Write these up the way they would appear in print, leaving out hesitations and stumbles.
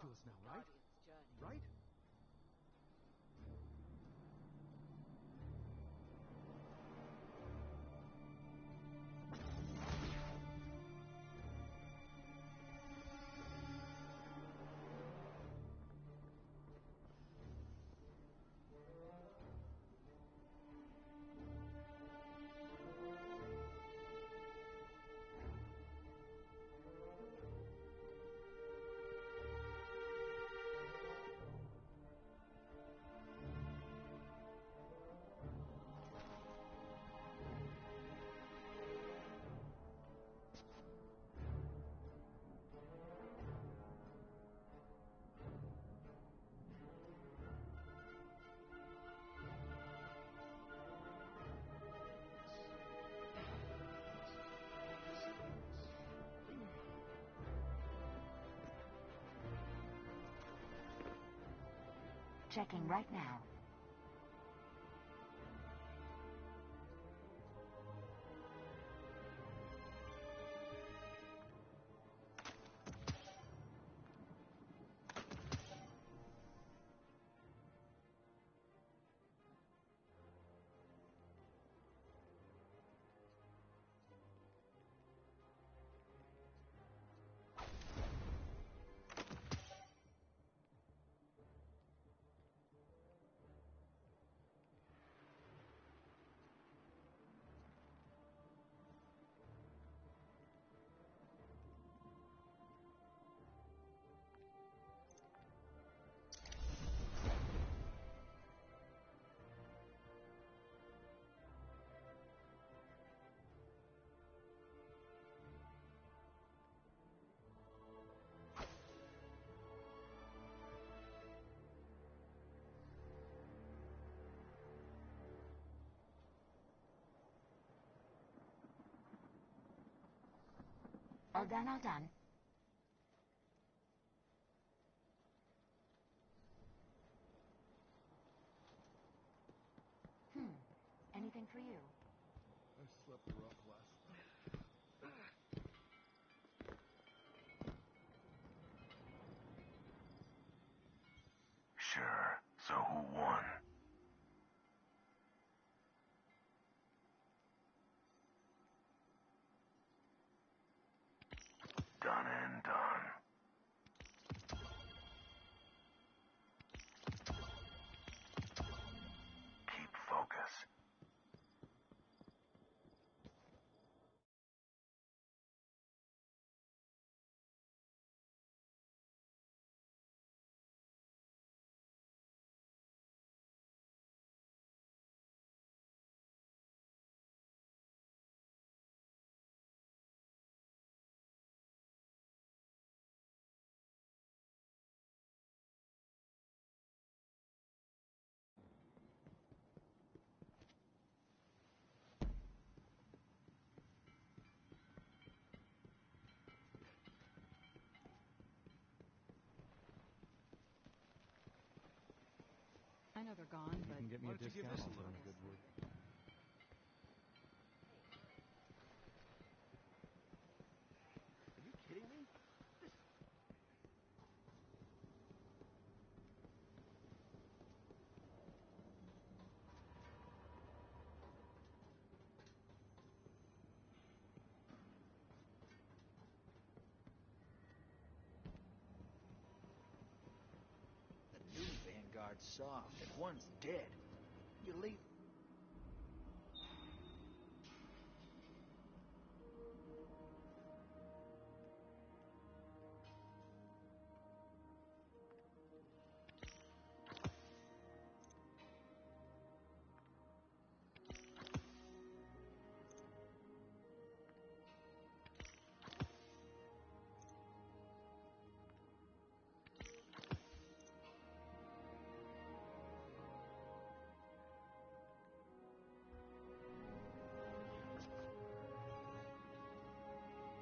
to us now, right? Right? Checking right now. All done, all done. Anything for you? I slept rough last night. Sure. So who won? Done and done. Keep focus. I know they're gone, but... You can get me a discount. Give this a I'll put in look. a good word. Are you kidding me? The new Vanguard's soft. If one's dead, you leave.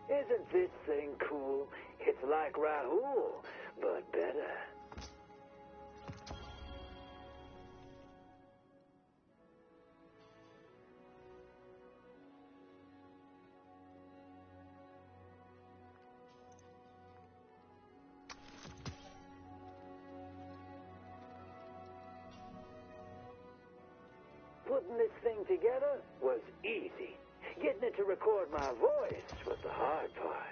Isn't this thing cool? It's like Raoul, but better. Putting this thing together was easy. Getting it to record my voice was the hard part.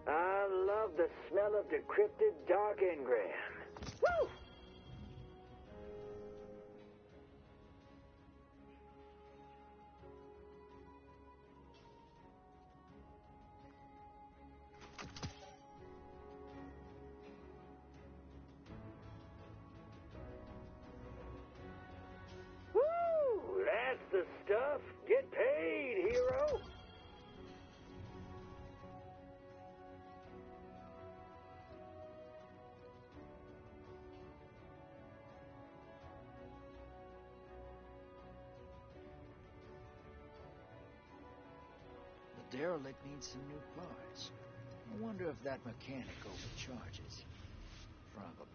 I love the smell of decrypted dark engram. Woo! Woo! That's the stuff. Get paid, hero. The derelict needs some new parts. I wonder if that mechanic overcharges. Probably.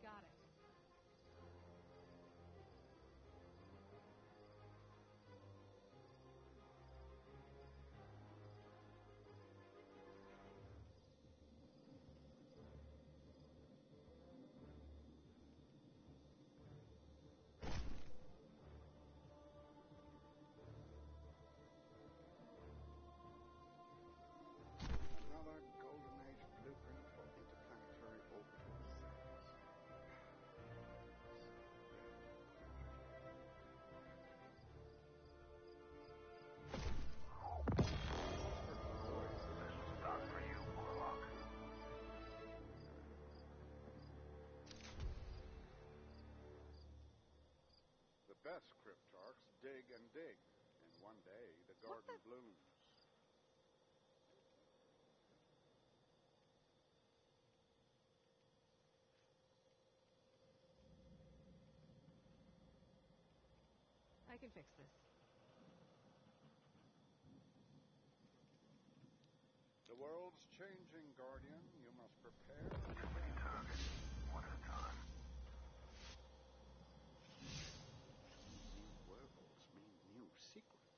Got it. Another Golden Age blueprint for interplanetary orbital science. Not for you, Warlock. The best cryptarchs dig and dig, and one day the garden blooms. I can fix this. The world's changing, Guardian. You must prepare. Many targets, one at a time. New worlds mean new secrets.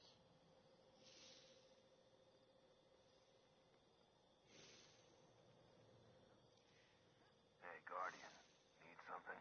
Hey, Guardian. Need something?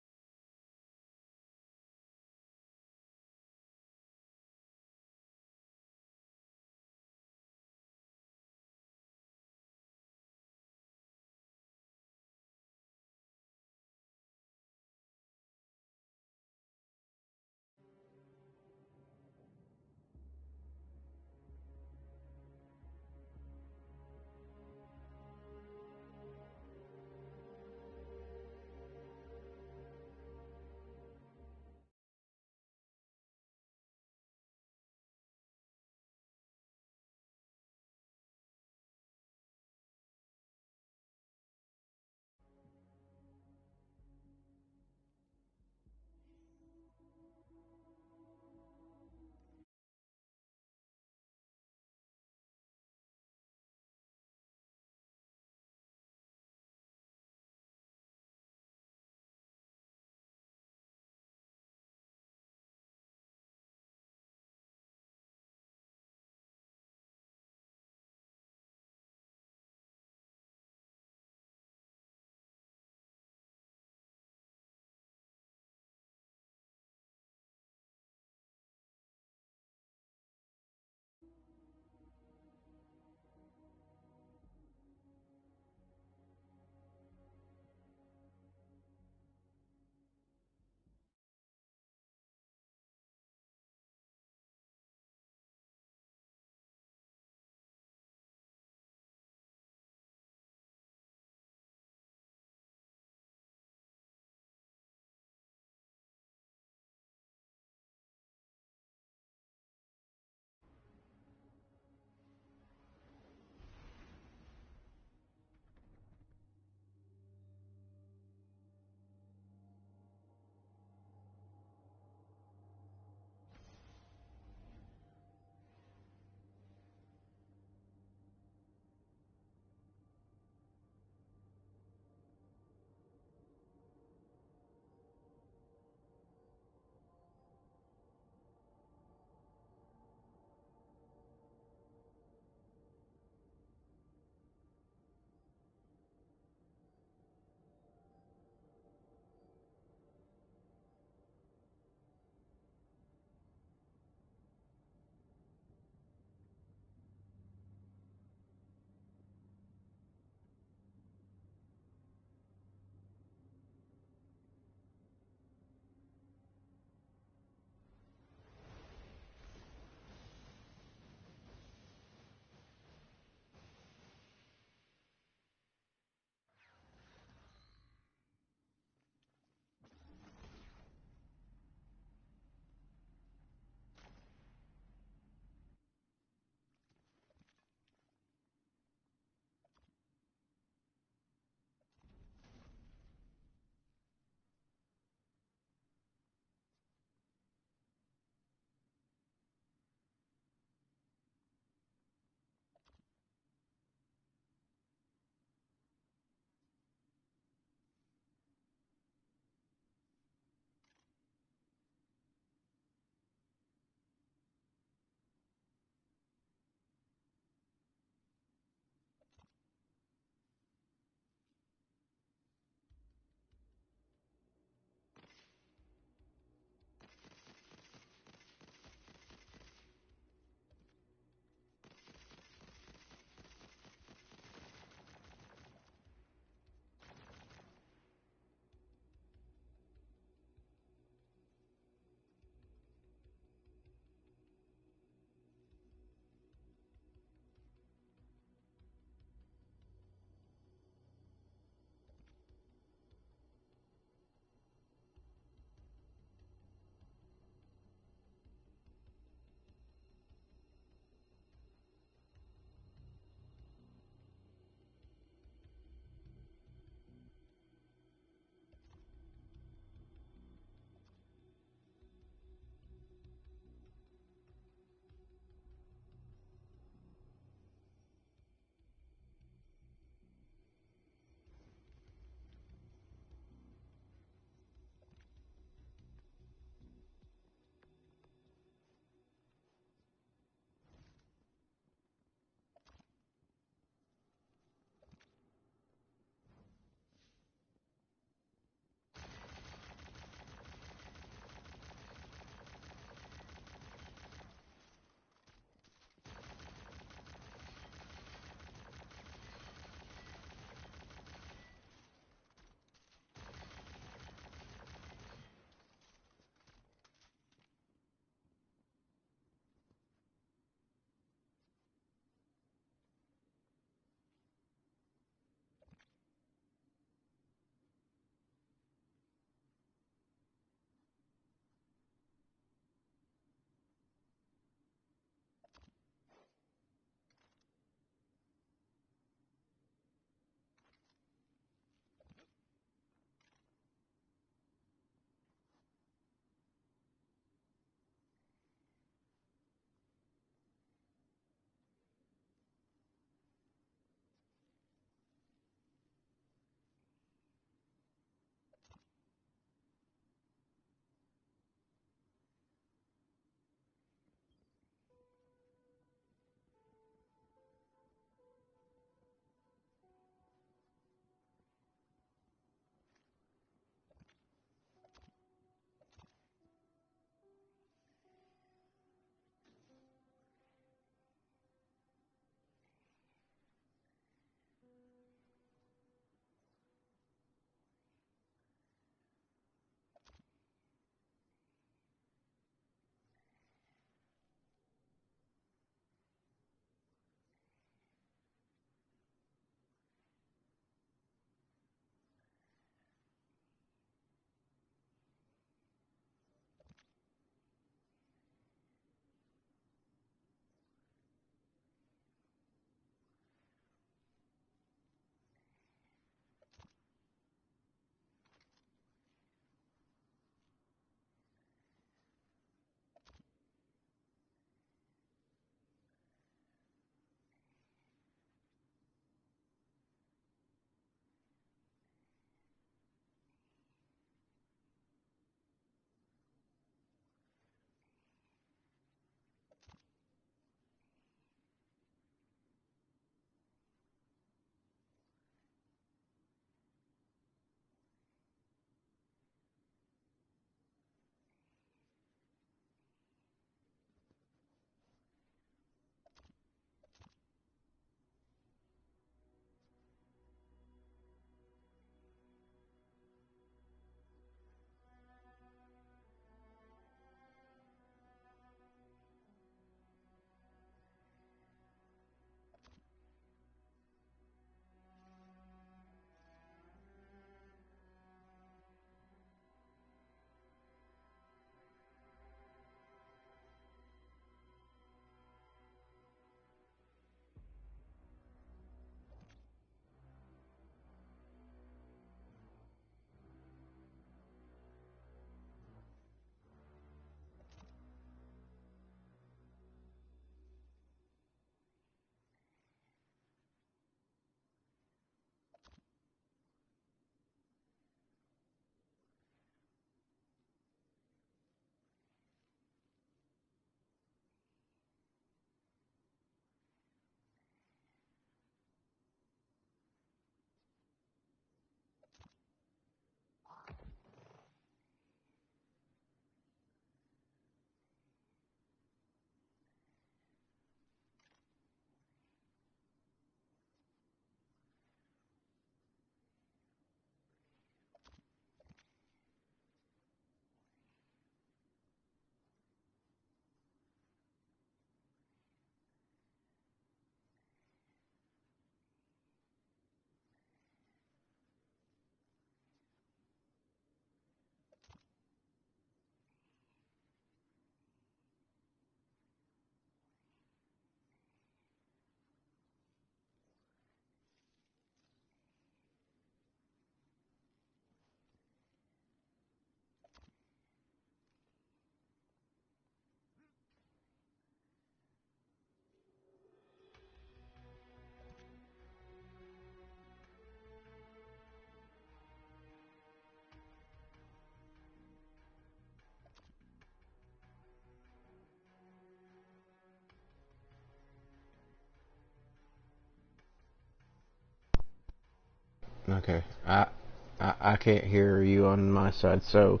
Okay. I can't hear you on my side. So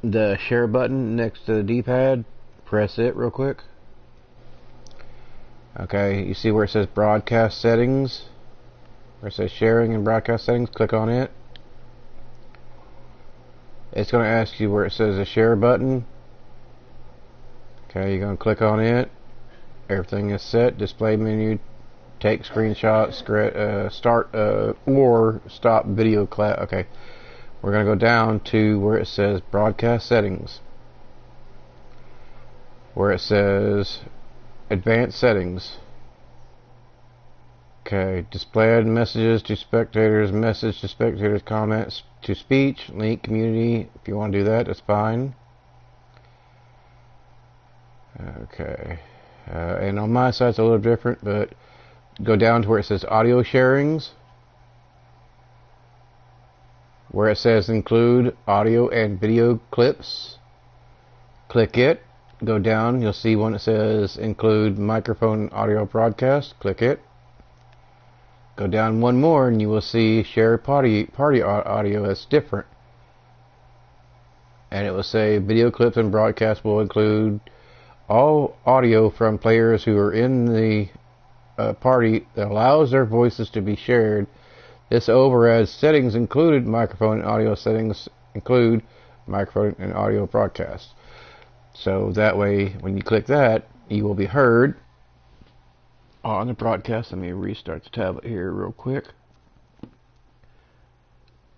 the share button next to the D-pad, press it real quick. Okay, you see where it says broadcast settings? Where it says sharing and broadcast settings, click on it. It's going to ask you where it says the share button. Okay, you're going to click on it. Everything is set. Display menu, take screenshots, start or stop video class. Okay, we're going to go down to where it says broadcast settings. Where it says advanced settings. Okay, displayed messages to spectators, message to spectators, comments to speech, link community. If you want to do that, that's fine. Okay, and on my side it's a little different, but go down to where it says audio sharings. Where it says include audio and video clips. Click it. Go down, you'll see one that says include microphone audio broadcast. Click it. Go down one more and you will see share party audio that's different. And it will say video clips and broadcast will include all audio from players who are in the party that allows their voices to be shared. This overrides settings included microphone and audio settings include microphone and audio broadcast. So that way, when you click that, you will be heard on the broadcast. Let me restart the tablet here real quick.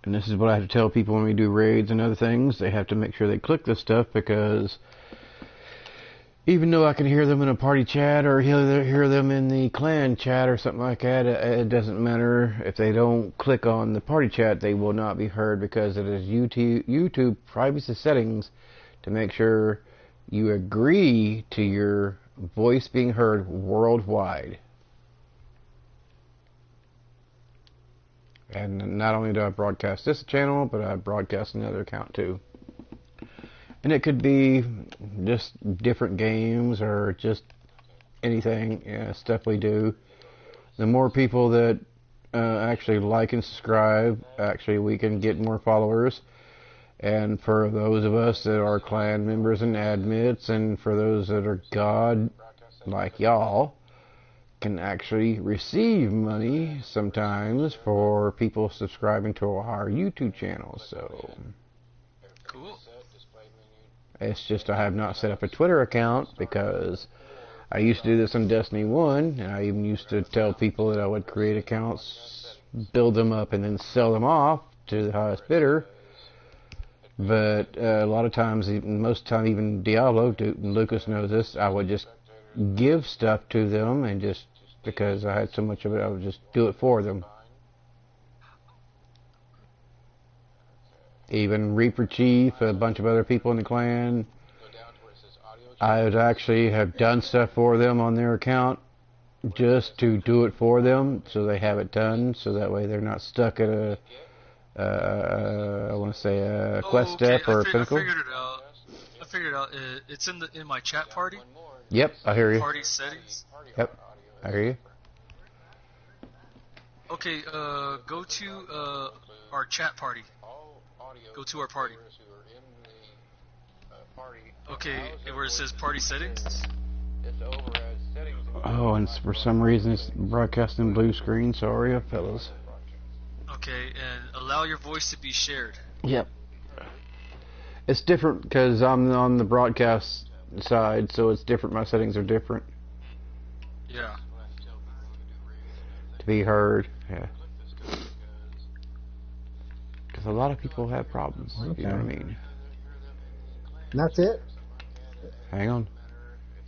And this is what I have to tell people when we do raids and other things. They have to make sure they click this stuff, because even though I can hear them in a party chat or hear them in the clan chat or something like that, it doesn't matter. If they don't click on the party chat, they will not be heard, because it is YouTube privacy settings to make sure you agree to your voice being heard worldwide. And not only do I broadcast this channel, but I broadcast another account too. And it could be just different games or just anything, stuff we do. The more people that actually like and subscribe, actually we can get more followers. And for those of us that are clan members and admins, and for those that are God, like y'all, can actually receive money sometimes for people subscribing to our YouTube channel. So Cool. it's just I have not set up a Twitter account, because I used to do this on Destiny 1, and I even used to tell people that I would create accounts, build them up, and then sell them off to the highest bidder. But a lot of times, most of the time, even Diablo, and Lucas knows this, I would just give stuff to them, and just because I had so much of it, I would just do it for them. Even Reaper Chief, a bunch of other people in the clan, I would actually have done stuff for them on their account just to do it for them, so they have it done, so that way they're not stuck at a I want to say a quest step or a pinnacle. I figured it out. It's in my chat party. Yep, I hear you. Party settings. Yep, I hear you. Okay, go to our chat party. Go to our party. Okay, where it says party settings. Oh, and for some reason it's broadcasting blue screen. Sorry, fellas. Okay, and allow your voice to be shared. Yep. It's different because I'm on the broadcast side, so it's different. My settings are different. Yeah. To be heard, yeah. Because a lot of people have problems. Okay. You know what I mean? And that's it? Hang on.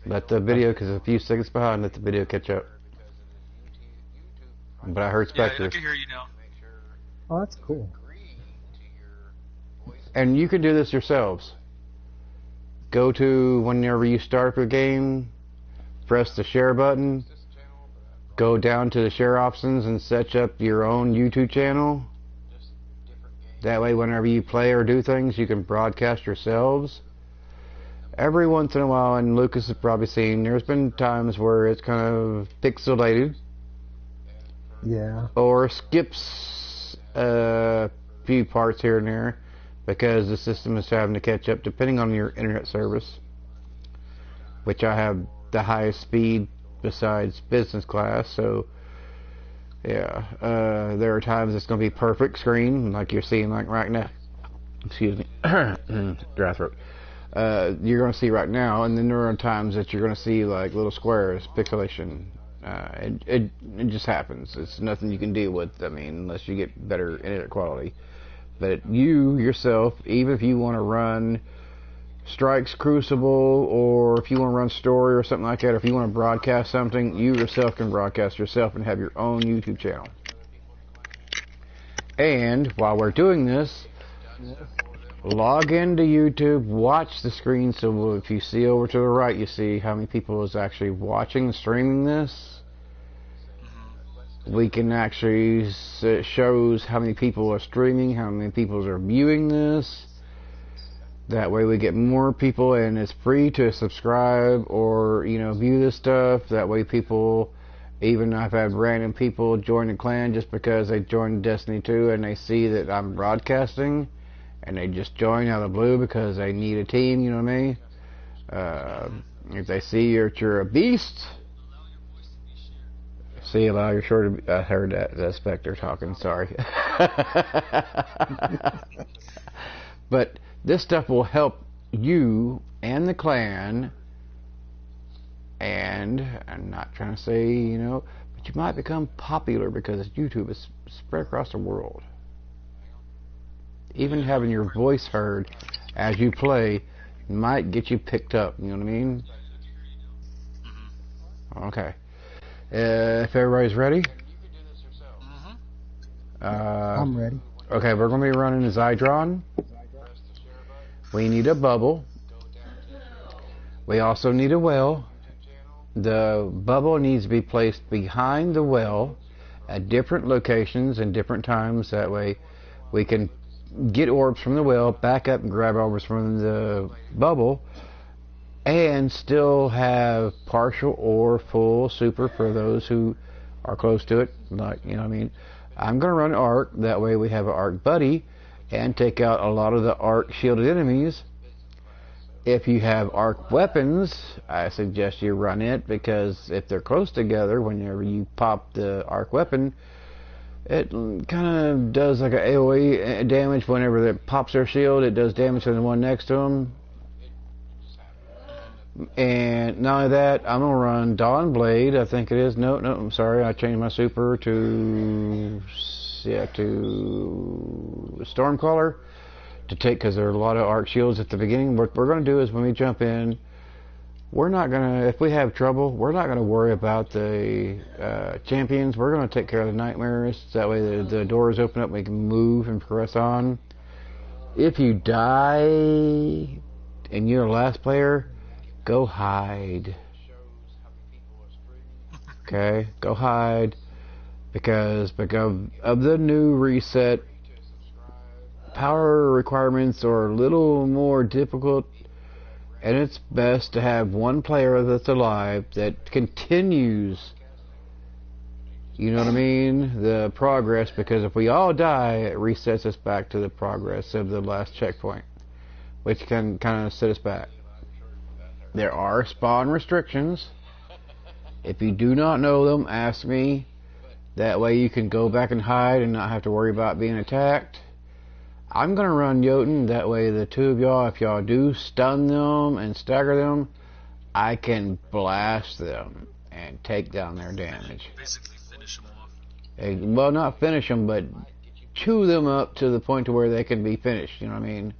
Let the video, because a few seconds behind, let the video catch up. But I heard Yeah, I Spectre. can hear you now. Oh, that's cool. And you can do this yourselves. Go to, whenever you start up a game, press the share button, go down to the share options and set up your own YouTube channel. That way, whenever you play or do things, you can broadcast yourselves. Every once in a while, and Lucas has probably seen, there's been times where it's kind of pixelated. Yeah. Or skips a few parts here and there because the system is having to catch up depending on your internet service, which I have the highest speed besides business class. So yeah, there are times it's going to be perfect screen like you're seeing like right now. Excuse me, dry throat. You're going to see right now, and then there are times that you're going to see like little squares, pixelation. It just happens. It's nothing you can deal with. I mean, unless you get better internet quality. But you yourself, even if you want to run Strikes Crucible, or if you want to run Story or something like that, or if you want to broadcast something, you yourself can broadcast yourself and have your own YouTube channel. And while we're doing this, log into YouTube, watch the screen, so if you see over to the right, you see how many people is actually watching, streaming this. We can actually, it shows how many people are streaming, how many people are viewing this. That way we get more people, and it's free to subscribe or, you know, view this stuff. That way people, even I've had random people join the clan just because they joined Destiny 2 and they see that I'm broadcasting. And they just join out of the blue because they need a team, you know what I mean? If they see you're a beast, see, allow your short to be, I heard that Spectre talking, sorry. But this stuff will help you and the clan, and I'm not trying to say, you know, but you might become popular because YouTube is spread across the world. Even having your voice heard as you play might get you picked up, you know what I mean? Okay. If everybody's ready? I'm ready. Okay, we're going to be running a Zydron. We need a bubble. We also need a well. The bubble needs to be placed behind the well at different locations and different times. That way we can get orbs from the well, back up and grab orbs from the bubble, and still have partial or full super for those who are close to it. Like, you know what I mean? I'm going to run Arc. That way we have an Arc buddy and take out a lot of the Arc shielded enemies. If you have Arc weapons, I suggest you run it, because if they're close together, whenever you pop the Arc weapon, it kind of does like a AoE damage. Whenever it pops their shield, it does damage to the one next to them. And not only that, I'm going to run Dawn Blade, I think it is. No, I'm sorry, I changed my super to Stormcaller to take, because there are a lot of arc shields at the beginning. What we're going to do is when we jump in, we're not going to, if we have trouble, we're not going to worry about the champions. We're going to take care of the nightmares. That way the doors open up, we can move and progress on. If you die and you're the last player, go hide. Okay, go hide, because of the new reset, power requirements are a little more difficult, and it's best to have one player that's alive that continues, you know what I mean, the progress, because if we all die, it resets us back to the progress of the last checkpoint, which can kind of set us back. There are spawn restrictions. If you do not know them, ask me. That way you can go back and hide and not have to worry about being attacked. I'm going to run Jotun. That way the two of y'all, if y'all do stun them and stagger them, I can blast them and take down their damage. Basically finish them off. Well, not finish them, but chew them up to the point to where they can be finished. You know what I mean?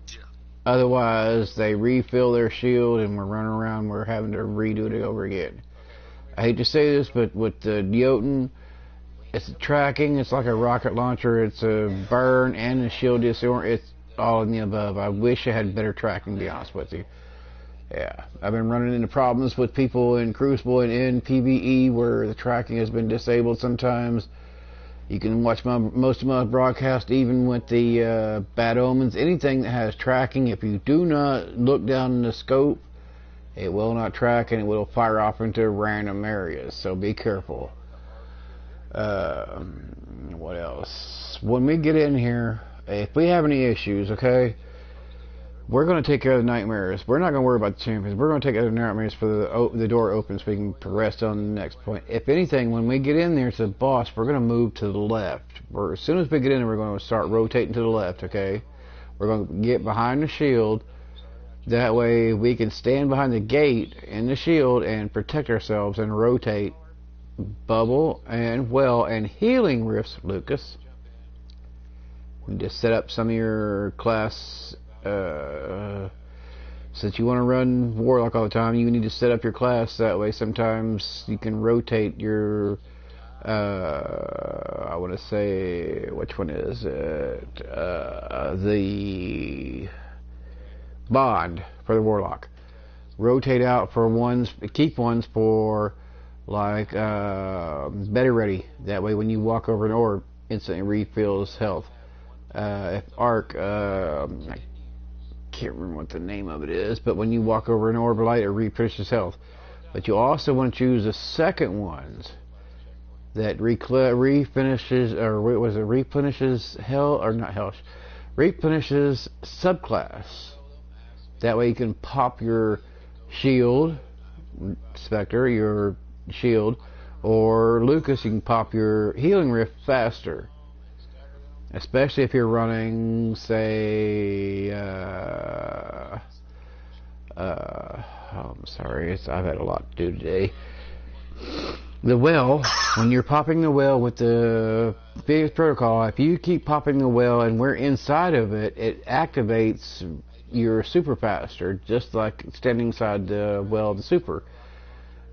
Yeah. Otherwise, they refill their shield and we're running around, we're having to redo it over again. I hate to say this, but with the Jotun, it's tracking, it's like a rocket launcher, it's a burn and a shield disarm, it's all in the above. I wish I had better tracking, to be honest with you. Yeah, I've been running into problems with people in Crucible and in PvE where the tracking has been disabled sometimes. You can watch most of my broadcast, even with the Bad Omens. Anything that has tracking, if you do not look down in the scope, it will not track and it will fire off into random areas. So be careful. What else? When we get in here, if we have any issues, okay, we're going to take care of the nightmares. We're not going to worry about the champions. We're going to take care of the nightmares for the door opens so we can progress on the next point. If anything, when we get in there to the boss, we're going to move to the left. As soon as we get in there, we're going to start rotating to the left, okay? We're going to get behind the shield. That way we can stand behind the gate in the shield and protect ourselves and rotate. Bubble and well and healing rifts, Lucas. Just set up some of your class. Since you want to run Warlock all the time, you need to set up your class that way. Sometimes you can rotate your. I want to say, which one is it? The bond for the Warlock. Rotate out for ones, keep ones for like better ready. That way, when you walk over an orb, instantly refills health. If arc, I can't remember what the name of it is, but when you walk over an orb light, it replenishes health. But you also want to choose the second ones that replenishes, or what was it, replenishes hell, or not hell, replenishes subclass. That way you can pop your shield, Spectre, your shield, or Lucas, you can pop your healing rift faster. Especially if you're running, say, I'm sorry, I've had a lot to do today. The well, when you're popping the well with the biggest protocol, if you keep popping the well and we're inside of it, it activates your super faster, just like standing inside the well of the super.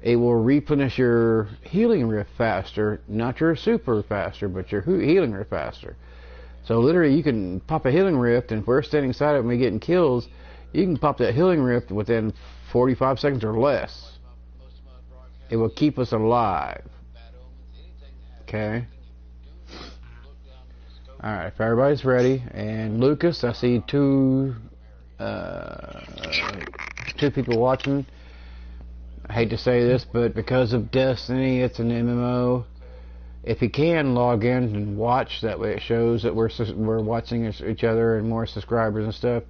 It will replenish your healing rift faster, not your super faster, but your healing rift faster. So literally you can pop a healing rift, and if we're standing inside it and we're getting kills, you can pop that healing rift within 45 seconds or less. It will keep us alive. Okay? Alright, if everybody's ready, and Lucas, I see two people watching. I hate to say this, but because of Destiny, it's an MMO. If you can log in and watch, that way it shows that we're watching each other and more subscribers and stuff.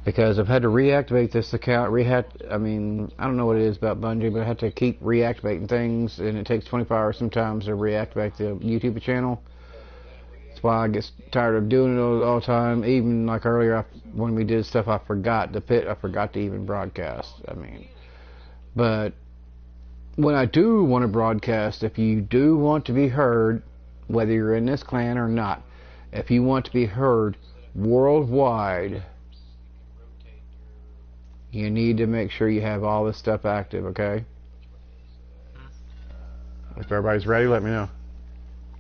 Because I've had to reactivate this account. I mean, I don't know what it is about Bungie, but I have to keep reactivating things, and it takes 24 hours sometimes to reactivate the YouTube channel. That's why I get tired of doing it all the time. Even like earlier, when we did stuff, I forgot to even broadcast. I mean, but when I do want to broadcast, if you do want to be heard, whether you're in this clan or not, if you want to be heard worldwide, you need to make sure you have all this stuff active, okay? If everybody's ready, let me know.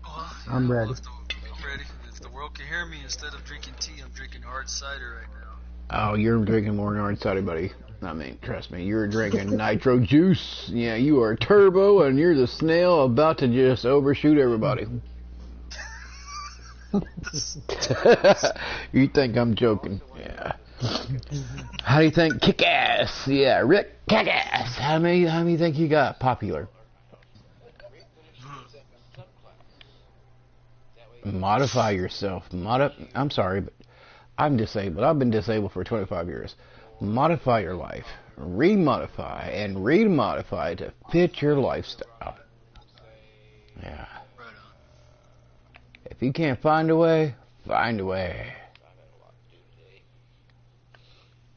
Well, I'm ready. I'm ready. If the world can hear me, instead of drinking tea, I'm drinking hard cider right now. Oh, you're drinking more than hard cider, buddy. I mean, trust me, you're drinking nitro juice. Yeah, you are turbo, and you're the snail about to just overshoot everybody. You think I'm joking? Yeah. How do you think Kick-Ass? Yeah, Rick Kick-Ass. How many think you got popular? Modify yourself. I'm sorry, but I'm disabled. I've been disabled for 25 years. Modify your life. Remodify and remodify to fit your lifestyle. Yeah. If you can't find a way, find a way.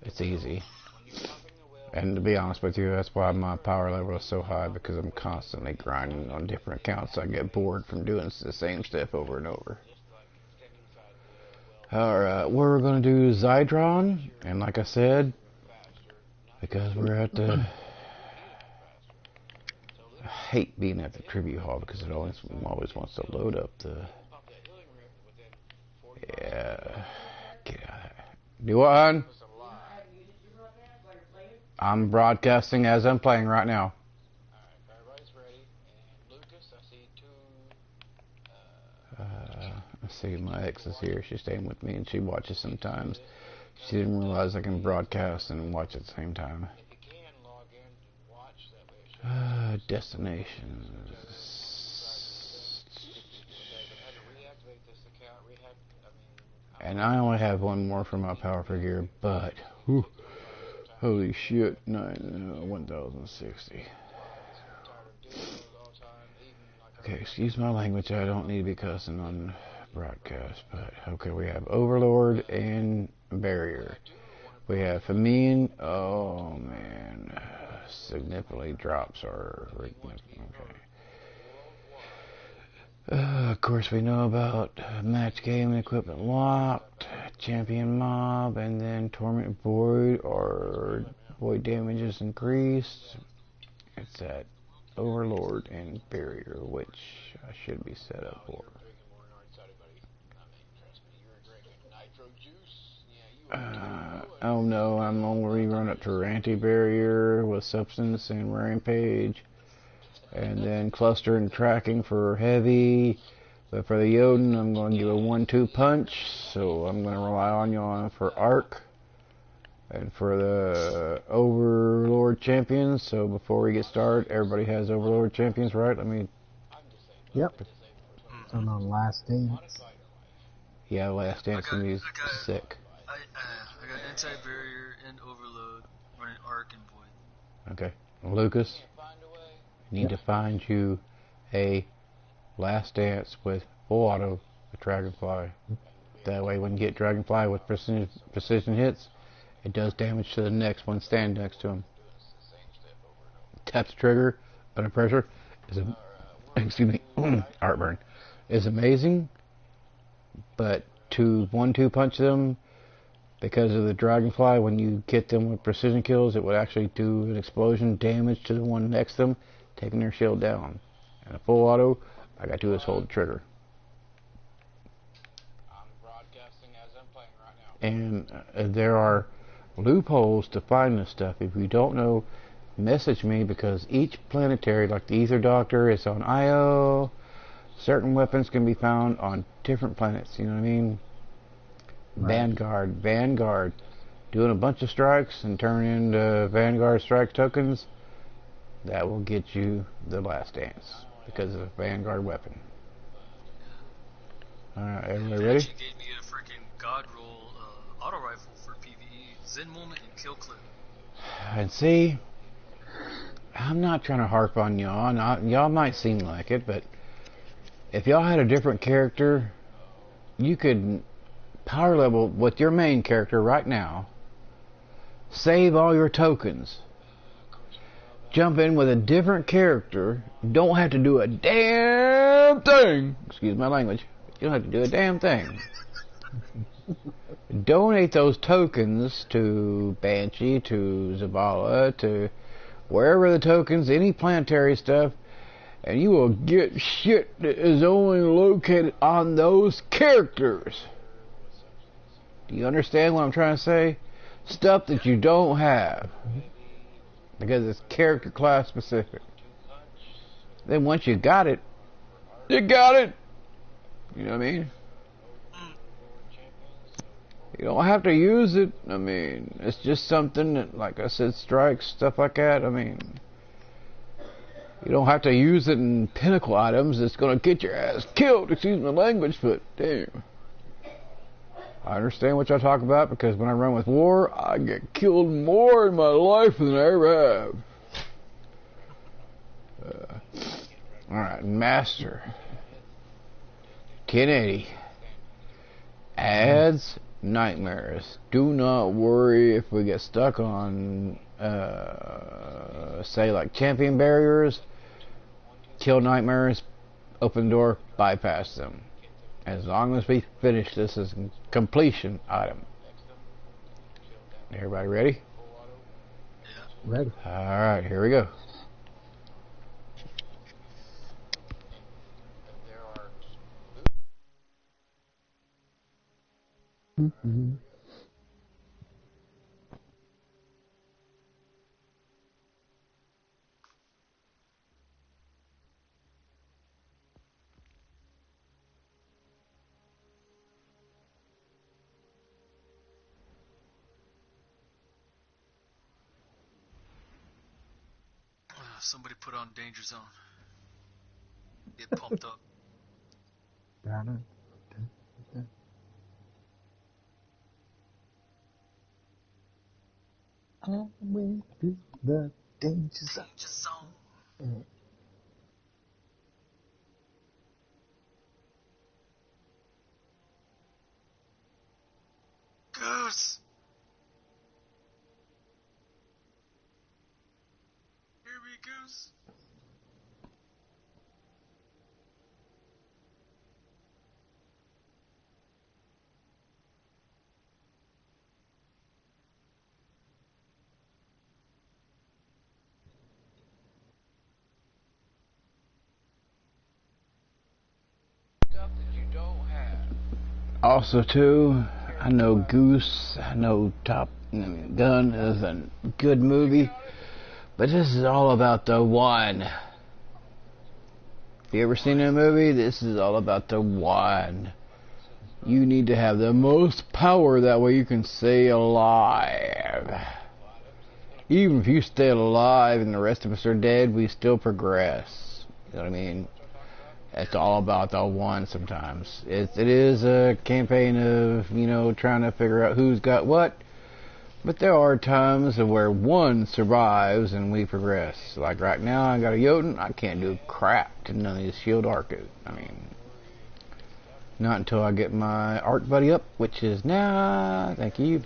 It's easy. And to be honest with you, that's why my power level is so high, because I'm constantly grinding on different accounts. I get bored from doing the same stuff over and over. Alright, we're going to do Zydron, and like I said, because we're at the... I hate being at the tribute hall because it always wants to load up the... Yeah, get out of there. Do what, hon? I'm broadcasting as I'm playing right now. Let's see, my ex is here. She's staying with me and she watches sometimes. She didn't realize I can broadcast and watch at the same time. Destinations. And I only have one more for my power figure, but whew, holy shit, 1060. Okay, excuse my language. I don't need to be cussing on broadcast, but okay, we have Overlord and Barrier. We have Famine. Oh man, significantly drops our. Okay. Of course, we know about match game and equipment locked, champion mob, and then torment void or void damages increased. It's that Overlord and Barrier, which I should be set up for. Oh no, I'm gonna rerun it to anti-barrier with substance and rampage. And then cluster and tracking for heavy. But for the Yoden, I'm going to give a 1-2 punch. So I'm going to rely on you on for arc. And for the Overlord champions. So before we get started, everybody has Overlord champions, right? I mean. Yep. So on Last Dance. Yeah, Last Dance can be sick. I got anti-barrier and overload running arc and void. Okay. Lucas, you need to find you a Last Dance with full auto with Dragonfly. That way when you get Dragonfly with precision hits, it does damage to the next one standing next to him. Taps trigger under pressure is a heartburn is amazing, but to 1-2 punch them because of the Dragonfly, when you get them with precision kills, it would actually do an explosion damage to the one next to them, taking their shield down. And a full auto, I got to do is hold the trigger. I'm broadcasting as I'm playing right now. And there are loopholes to find this stuff. If you don't know, message me, because each planetary, like the Ether Doctor, is on Io. Certain weapons can be found on different planets, you know what I mean? Right. Vanguard. Doing a bunch of strikes and turn into Vanguard strike tokens, that will get you the Last Dance, because of a Vanguard weapon. Alright, everybody ready? She gave me a freaking God roll auto rifle for PvE, Zen Moment and Kill Clip. And see, I'm not trying to harp on y'all. Y'all might seem like it, but if y'all had a different character, you could power level with your main character right now, save all your tokens, jump in with a different character, don't have to do a damn thing, excuse my language, you don't have to do a damn thing. Donate those tokens to Banshee, to Zavala, to wherever the tokens, any planetary stuff, and you will get shit that is only located on those characters. Do you understand what I'm trying to say? Stuff that you don't have, because it's character class specific. Then once you got it, you got it. You know what I mean? You don't have to use it. I mean, it's just something that, like I said, strikes, stuff like that. I mean, you don't have to use it in pinnacle items. It's going to get your ass killed. Excuse my language, but damn. I understand what y'all talk about, because when I run with war, I get killed more in my life than I ever have. Alright, Master. 1080. Adds nightmares. Do not worry if we get stuck on, say, like champion barriers. Kill nightmares, open door, bypass them. As long as we finish this as a completion item. Everybody ready? Ready. Alright, here we go. Mm-hmm. Somebody put on Danger Zone. Get pumped up. Got it. I went through the danger zone. Goose! Hear me, Goose? Stuff that you don't have. Also, too, I know Goose, I know Top Gun is a good movie, but this is all about the one. Have you ever seen that movie? This is all about the one. You need to have the most power, that way you can stay alive. Even if you stay alive and the rest of us are dead, we still progress. You know what I mean? It's all about the one sometimes. It is a campaign of, trying to figure out who's got what. But there are times where one survives and we progress. Like right now, I got a Jotun. I can't do crap to none of these shield archers. I mean, not until I get my arc buddy up, which is now. Thank you.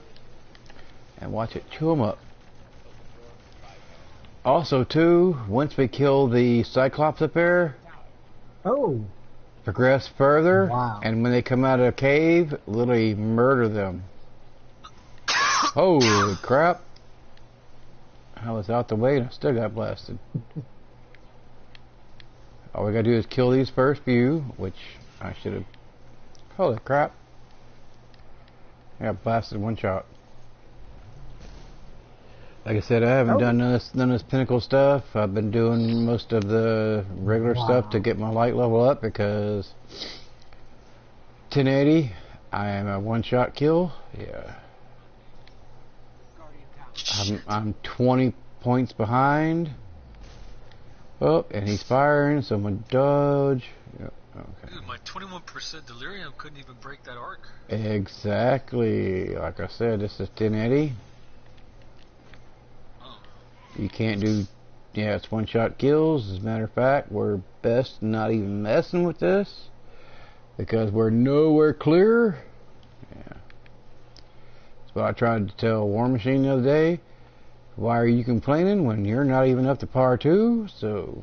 And watch it chew them up. Also, too, once we kill the Cyclops up there, progress further, Wow. and when they come out of a cave, literally murder them. Holy crap. I was out the way and I still got blasted. All we gotta do is kill these first few, which I should have. Holy crap. I got blasted one shot. Like I said, I haven't done none of this pinnacle stuff. I've been doing most of the regular stuff to get my light level up because 1080, I am a one-shot kill. Yeah. I'm 20 points behind. Oh, and he's firing. Someone dodge. Yep. Okay. Dude, my 21% delirium couldn't even break that arc. Exactly. Like I said, this is 1080. You can't do, it's one-shot kills. As a matter of fact, we're best not even messing with this because we're nowhere clear. Yeah. That's what I tried to tell War Machine the other day. Why are you complaining when you're not even up to par 2? So,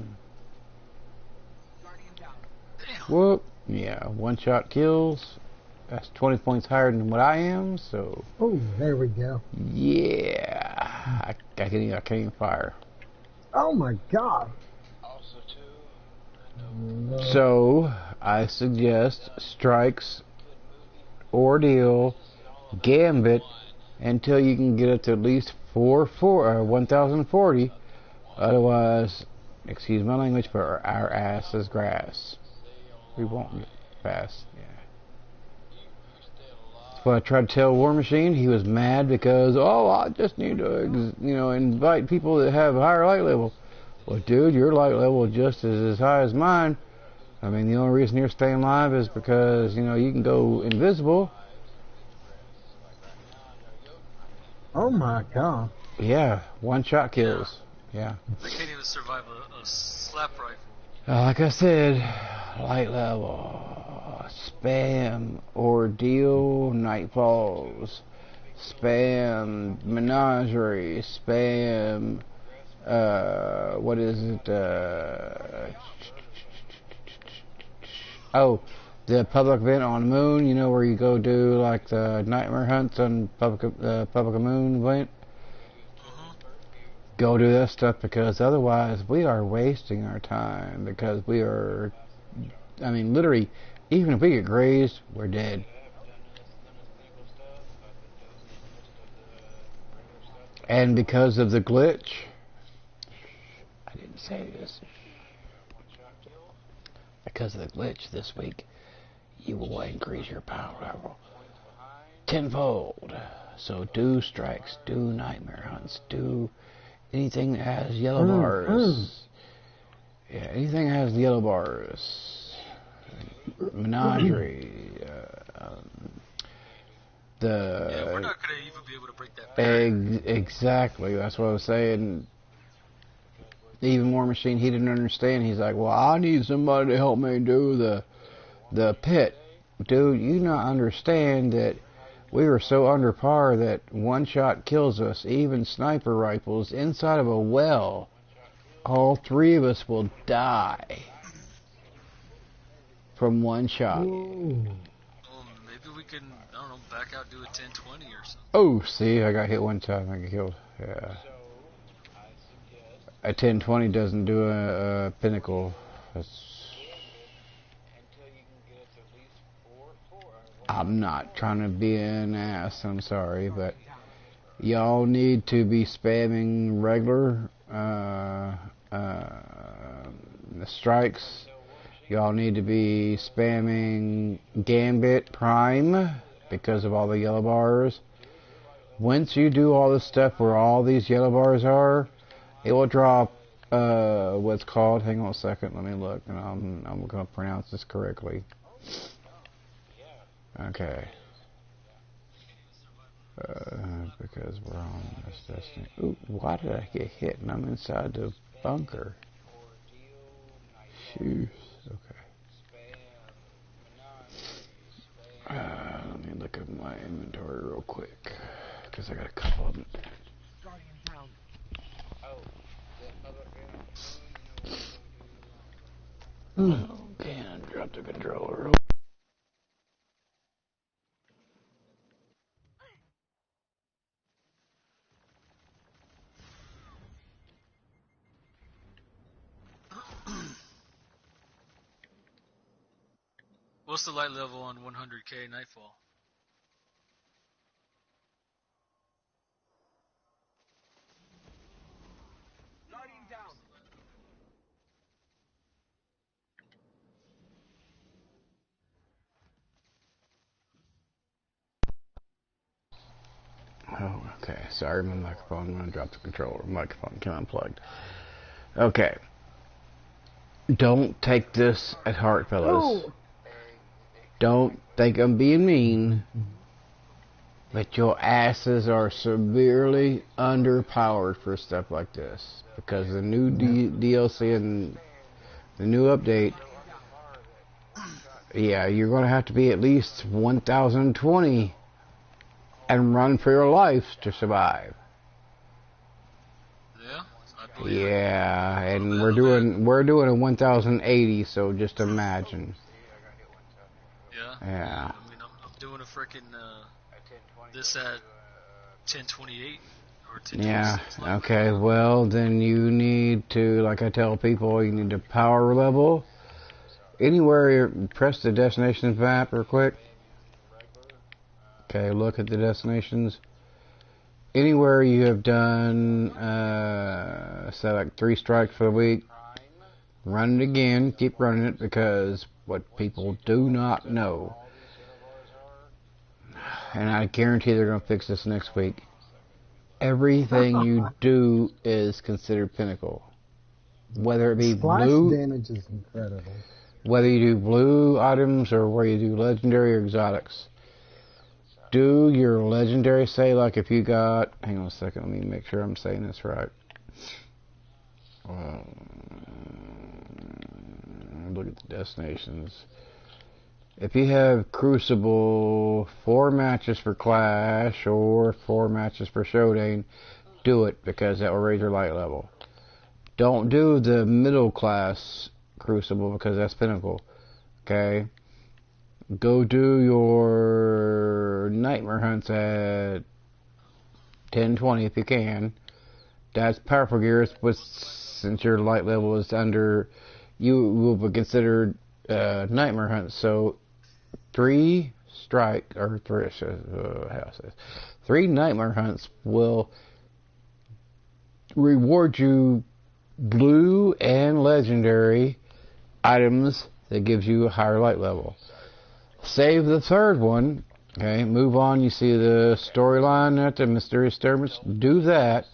whoop, yeah, one-shot kills. That's 20 points higher than what I am. So, Oh, there we go. yeah. I can't even fire. Oh my god. Also, too, So, I suggest Strikes, Ordeal, Gambit, until you can get up to at least 1040. Otherwise, excuse my language, but our ass is grass. We won't get past, yeah. That's what I tried to tell War Machine. He was mad because, I just need to, invite people that have a higher light level. Well, dude, your light level just is as high as mine. I mean, the only reason you're staying alive is because, you can go invisible. Oh my god. Yeah, one-shot kills. Yeah. I can't even survive a slap rifle. Like I said, light level, spam, Ordeal, Nightfalls, spam, Menagerie, spam, what is it, the public event on the moon, where you go do like the nightmare hunts on public moon event. Go do that stuff because otherwise we are wasting our time because we are, literally, even if we get grazed, we're dead. And because of the glitch, I didn't say this, because of the glitch this week, you will increase your power level tenfold. So do strikes, do nightmare hunts, do anything that has yellow bars. Yeah, anything that has yellow bars. Menagerie. Yeah, we're not gonna even be able to break that barrier. Exactly. That's what I was saying. Even War Machine, he didn't understand. He's like, well, I need somebody to help me do the pit. Dude, you not understand that we were so under par that one shot kills us. Even sniper rifles inside of a well, all three of us will die from one shot. Well, maybe we can, I don't know, back out, do a 10-20 or something. Oh, see, I got hit one time. I got killed. Yeah. A 10-20 doesn't do a pinnacle. I'm not trying to be an ass, I'm sorry, but y'all need to be spamming regular the strikes. Y'all need to be spamming Gambit Prime because of all the yellow bars. Once you do all this stuff where all these yellow bars are, it will drop what's called, hang on a second, let me look, and I'm going to pronounce this correctly. Okay. Because we're on this destiny. Ooh, why did I get hit and I'm inside the bunker? Shoot. Okay. Let me look at my inventory real quick, because I got a couple of them. Okay, I dropped the controller. What's the light level on 100K Nightfall? Oh, okay. Sorry, my microphone. I'm going to drop the controller. Microphone came unplugged. Okay. Don't take this at heart, fellas. Oh. Don't think I'm being mean, but your asses are severely underpowered for stuff like this. Because the new DLC and the new update, yeah, you're going to have to be at least 1020 and run for your life to survive. Yeah, and we're doing a 1080, so just imagine. Yeah. I mean, I'm doing a freaking this at 1028 or 1026. Yeah. Okay. Well, then you need to, like I tell people, you need to power level. Anywhere, press the destinations map real quick. Okay, look at the destinations. Anywhere you have done, say like 3 strikes for the week, run it again, keep running it, because what people do not know, and I guarantee they're going to fix this next week, everything you do is considered pinnacle. Whether it be blue, damage is incredible. Whether you do blue items or where you do legendary or exotics. Do your legendary, say like if you got, hang on a second, let me make sure I'm saying this right. Look at the destinations. If you have Crucible, 4 matches for Clash or 4 matches for Showdown, do it, because that will raise your light level. Don't do the middle class Crucible, because that's pinnacle. Okay? Go do your Nightmare Hunts at 1020 if you can. That's powerful gear, but since your light level is under, you will be considered Nightmare Hunts. So 3 Nightmare Hunts will reward you blue and legendary items that gives you a higher light level. Save the 3rd one. Okay, move on. You see the storyline at the Mysterious Disturbance. Do that.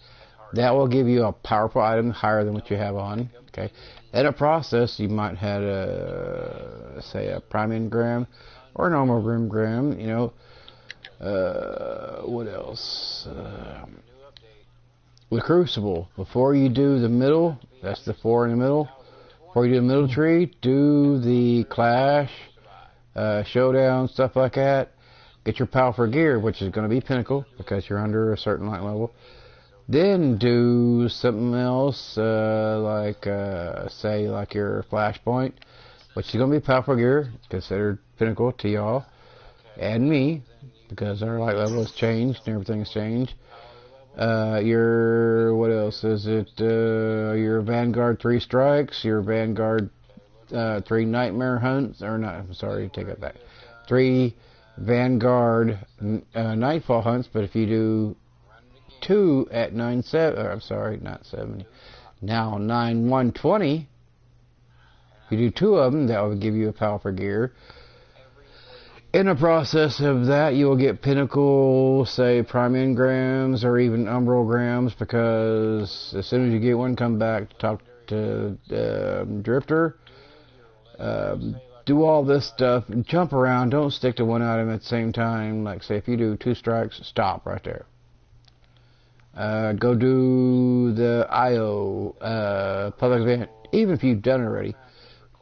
That will give you a powerful item higher than what you have on. Okay. In a process, you might have say a Prime Engram or a normal Engram. You know, What else? With Crucible, before you do the middle, that's the 4 in the middle. Before you do the middle tree, do the Clash, Showdown, stuff like that. Get your powerful gear, which is going to be Pinnacle, because you're under a certain light level. Then do something else, say, like your Flashpoint, which is going to be powerful gear, considered Pinnacle to y'all, and me, because our light level has changed and everything's changed. What else is it? Your Vanguard 3 Strikes, your Vanguard 3 Nightmare Hunts, or not, I'm sorry, take that back. 3 Vanguard Nightfall Hunts, but if you do 2 at 9/120, if you do 2 of them, that will give you a powerful gear. In the process of that, you will get Pinnacle, say, Prime Engrams, or even Umbral Grams, because as soon as you get one, come back to talk to Drifter. Do all this stuff, jump around, don't stick to one item at the same time. Like, say, if you do 2 strikes, stop right there. Go do the IO public event, even if you've done it already.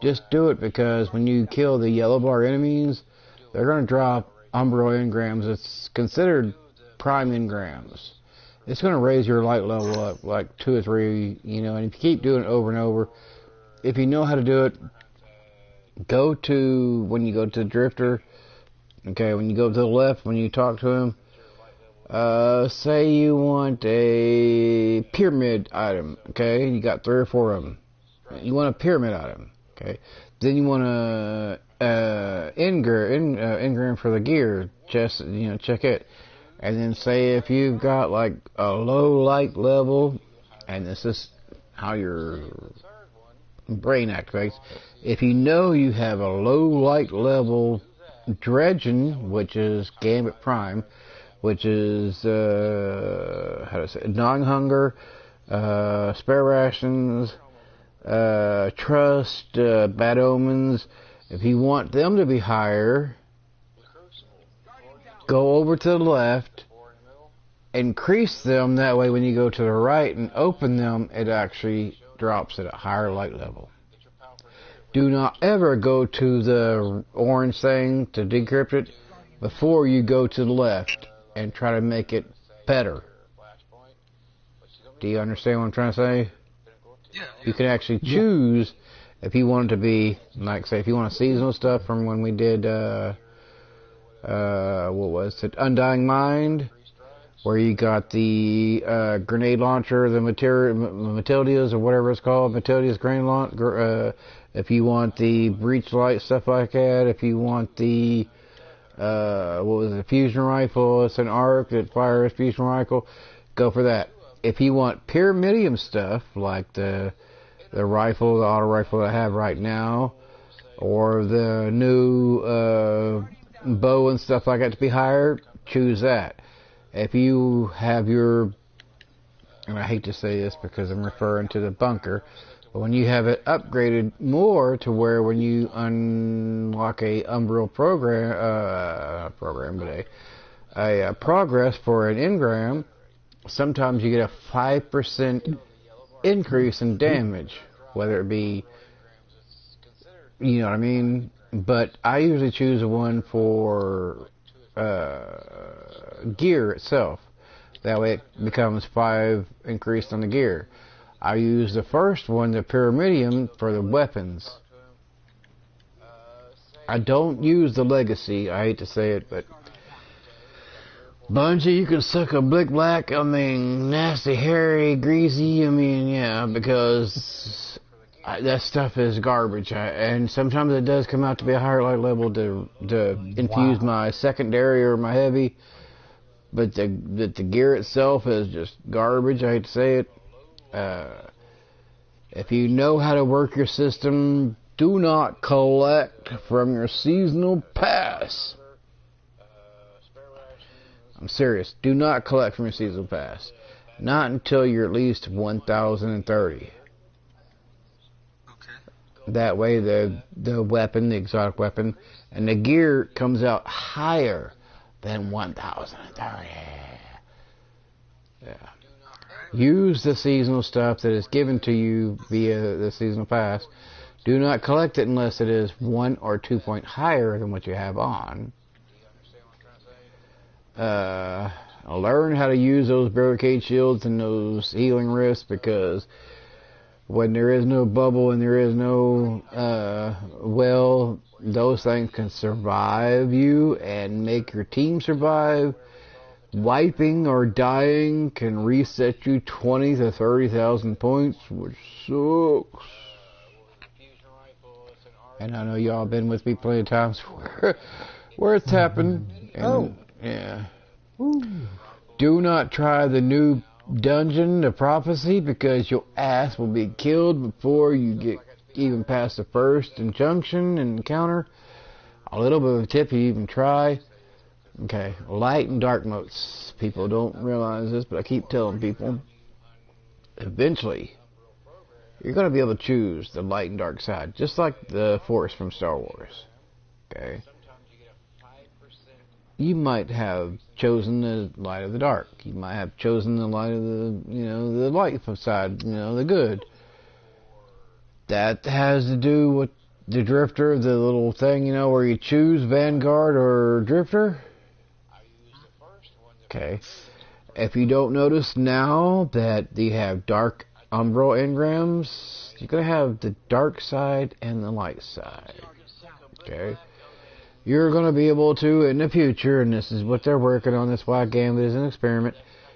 Just do it, because when you kill the yellow bar enemies, they're going to drop Umbral Engrams. It's considered Prime Engrams. It's going to raise your light level up like 2 or 3, and if you keep doing it over and over, if you know how to do it, when you go to the Drifter, okay, when you go to the left, when you talk to him, say you want a pyramid item, okay, you got 3 or 4 of them. You want a pyramid item, okay, then you want a engram for the gear, just, check it. And then say if you've got like a low light level, and this is how your brain activates, if you know you have a low light level dredging, which is Gambit Prime, which is non-hunger, spare rations, trust, bad omens. If you want them to be higher, go over to the left, increase them. That way when you go to the right and open them, it actually drops at a higher light level. Do not ever go to the orange thing to decrypt it before you go to the left and try to make it better. Do you understand what I'm trying to say? Yeah. You can actually choose if you want it to be, like, say, if you want a seasonal stuff from when we did, what was it, Undying Mind, where you got the grenade launcher, the Matilda's, or whatever it's called, Matilda's grenade launcher. If you want the breach light, stuff like that. If you want the, fusion rifle, it's an arc that fires fusion rifle, go for that. If you want pyramidium stuff, like the rifle, the auto rifle that I have right now, or the new bow and stuff like that to be higher, choose that. If you have your, and I hate to say this because I'm referring to the bunker, but when you have it upgraded more to where when you unlock a Umbral a progress for an engram, sometimes you get a 5% increase in damage, whether it be, you know what I mean? But I usually choose one for gear itself. That way it becomes 5 increased on the gear. I use the first one, the Pyramidium, for the weapons. I don't use the Legacy. I hate to say it, but Bungie, you can suck a Blick Black. I mean, nasty, hairy, greasy. I mean, yeah, because that stuff is garbage. And sometimes it does come out to be a higher light level to infuse my secondary or my heavy. But the gear itself is just garbage. I hate to say it. If you know how to work your system, do not collect from your seasonal pass. I'm serious. Do not collect from your seasonal pass. Not until you're at least 1,030. Okay. That way the weapon, the exotic weapon, and the gear comes out higher. then 1,030. Yeah. Use the seasonal stuff that is given to you via the seasonal pass. Do not collect it unless it is 1 or 2 point higher than what you have on. Learn how to use those barricade shields and those healing rifts, because when there is no bubble and there is no well, those things can survive you and make your team survive. Wiping or dying can reset you 20 to 30,000 points, which sucks. And I know y'all been with me plenty of times where it's happened. And, yeah. Do not try the new dungeon, the prophecy, because your ass will be killed before you get even past the first injunction and encounter. A little bit of a tip, you even try. Okay, light and dark modes. People don't realize this, but I keep telling people. Eventually, you're going to be able to choose the light and dark side, just like the Force from Star Wars. Okay? You might have chosen the light of the dark. You might have chosen the light of the, the light side, the good. That has to do with the Drifter, the little thing, where you choose Vanguard or Drifter. Okay. If you don't notice now that you have dark umbral engrams, you're going to have the dark side and the light side. Okay. You're going to be able to, in the future, and this is what they're working on, this why Gambit is an experiment,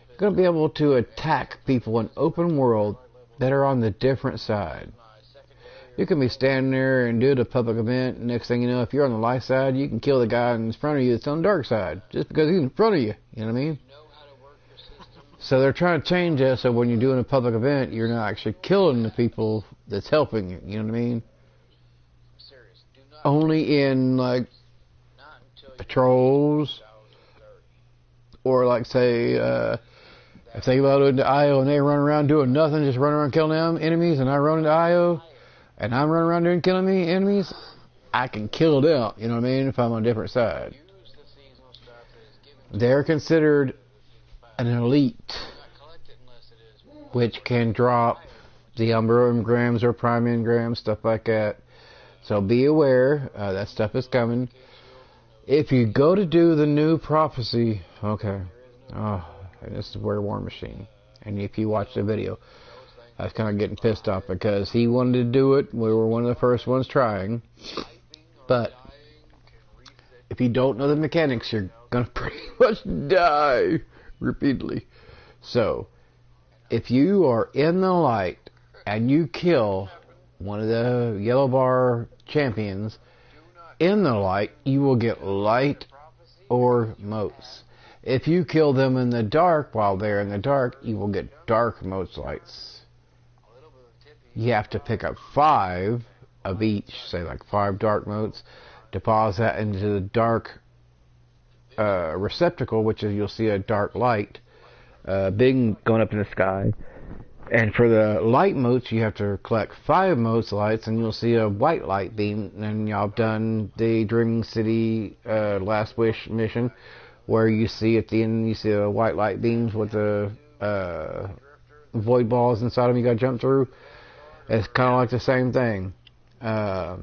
you're going to be able to attack people in open world that are on the different side. You can be standing there and do the public event, and next thing you know, if you're on the light side, you can kill the guy in front of you that's on the dark side, just because he's in front of you, you know what I mean? So they're trying to change that so when you're doing a public event, you're not actually killing the people that's helping you, you know what I mean? Only in, like, patrols, or like, say, if they go into IO and they run around doing nothing, just run around killing them enemies, and I run into IO, and I'm running around doing killing me enemies, I can kill them, you know what I mean, if I'm on a different side. They're considered an elite, which can drop the Umbra engrams or Prime engrams, stuff like that. So be aware, that stuff is coming. If you go to do the new prophecy, okay, this is where War Machine, and if you watch the video, I was kind of getting pissed off because he wanted to do it. We were one of the first ones trying. But if you don't know the mechanics, you're going to pretty much die repeatedly. So, if you are in the light and you kill one of the yellow bar champions in the light, you will get light or motes. If you kill them in the dark while they're in the dark, you will get dark motes lights. You have to pick up 5 of each, say like 5 dark motes, deposit that into the dark receptacle, which is, you'll see a dark light big going up in the sky. And for the light motes, you have to collect 5 motes lights, and you'll see a white light beam. And y'all have done the Dreaming City Last Wish mission, where you see at the end, you see the white light beams with the void balls inside them you gotta jump through. It's kind of like the same thing. A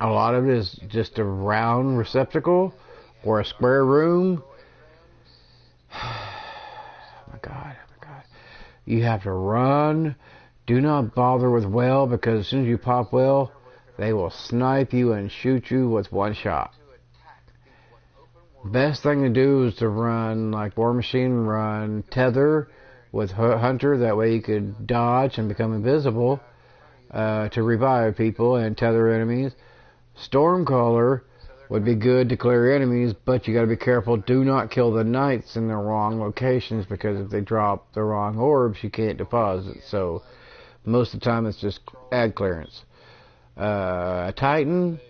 lot of it is just a round receptacle or a square room. Oh my God. You have to run. Do not bother with well, because as soon as you pop well, they will snipe you and shoot you with one shot. Best thing to do is to run like War Machine, run Tether with Hunter. That way you could dodge and become invisible to revive people and tether enemies. Stormcaller would be good to clear enemies, but you got to be careful. Do not kill the knights in the wrong locations, because if they drop the wrong orbs, you can't deposit. So most of the time it's just ad clearance. A Titan,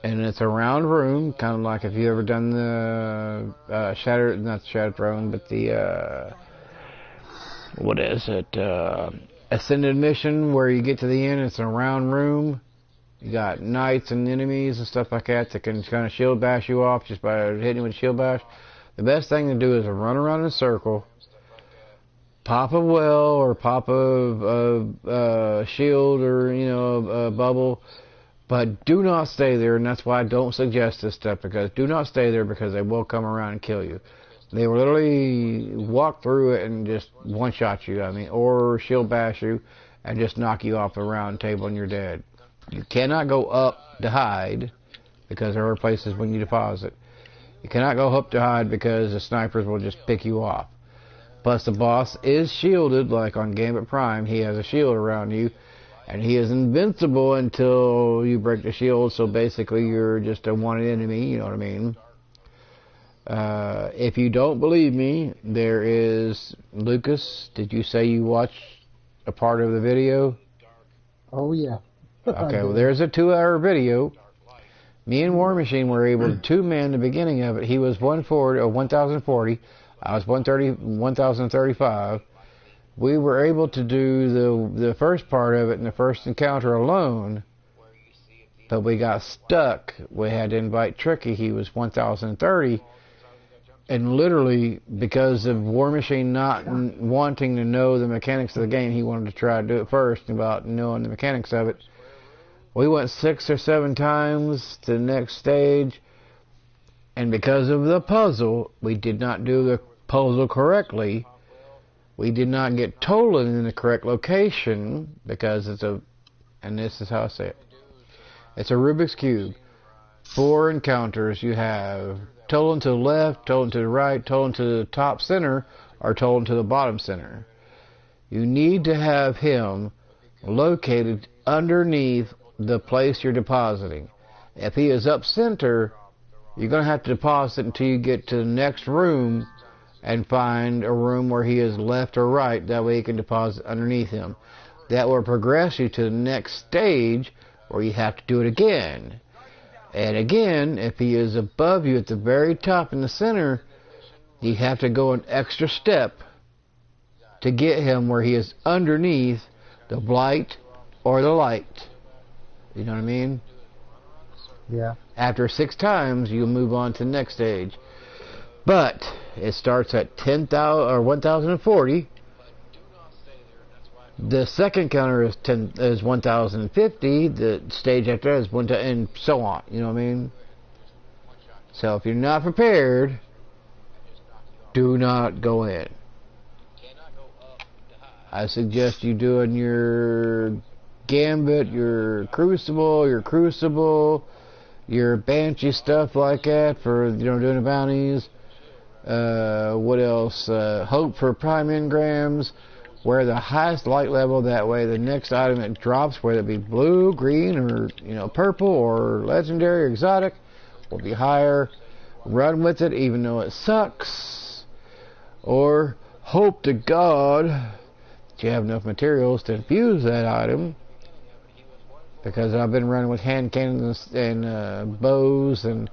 and it's a round room, kind of like if you ever done the not Shattered Throne, but the what is it? Ascended mission, where you get to the end, it's a round room. You got knights and enemies and stuff like that that can kind of shield bash you off just by hitting with a shield bash. the best thing to do is to run around in a circle, pop a well or pop a shield or, you know, a bubble, but do not stay there, and that's why I don't suggest this stuff, because do not stay there because they will come around and kill you. They will literally walk through it and just one-shot you, I mean, or shield bash you and just knock you off the round table and you're dead. You cannot go up to hide because there are places when you deposit. You cannot go up to hide because the snipers will just pick you off. Plus the boss is shielded, like on Gambit Prime, he has a shield around you, and he is invincible until you break the shield, so basically you're just a wanted enemy, you know what I mean? If you don't believe me, there is... Lucas, did you say you watched a part of the video? Oh, yeah. Okay, well, there's a 2-hour video. Me and War Machine were able to two-man the beginning of it. He was 1040, I was 1035. We were able to do the first part of it in the first encounter alone, but we got stuck. We had to invite Tricky. He was 1030, and literally because of War Machine not wanting to know the mechanics of the game, he wanted to try to do it first about knowing the mechanics of it. We went 6 or 7 times to the next stage, and because of the puzzle, we did not do the puzzle correctly. We did not get total in the correct location because it's a, and this is how I say it, it's a Rubik's Cube. 4 encounters you have, total to the left, total to the right, total to the top center, or total to the bottom center. You need to have him located underneath the place you're depositing. If he is up center, you're going to have to deposit until you get to the next room and find a room where he is left or right. That way you can deposit underneath him. That will progress you to the next stage where you have to do it again. And again, if he is above you at the very top in the center, you have to go an extra step to get him where he is underneath the blight or the light. You know what I mean? Yeah. After 6 times, you'll move on to the next stage. But it starts at 10,000 or 1040. The second counter is 1050. The stage after that is 1,000, and so on. You know what I mean? So if you're not prepared, do not go in. I suggest you doing your Gambit, your Crucible, your Banshee stuff like that for, you know, doing the bounties. What else? Hope for prime engrams. Wear the highest light level, that way the next item it drops, whether it be blue, green, or, you know, purple, or legendary, or exotic, will be higher. Run with it even though it sucks. Or hope to God that you have enough materials to infuse that item. Because I've been running with hand cannons and bows and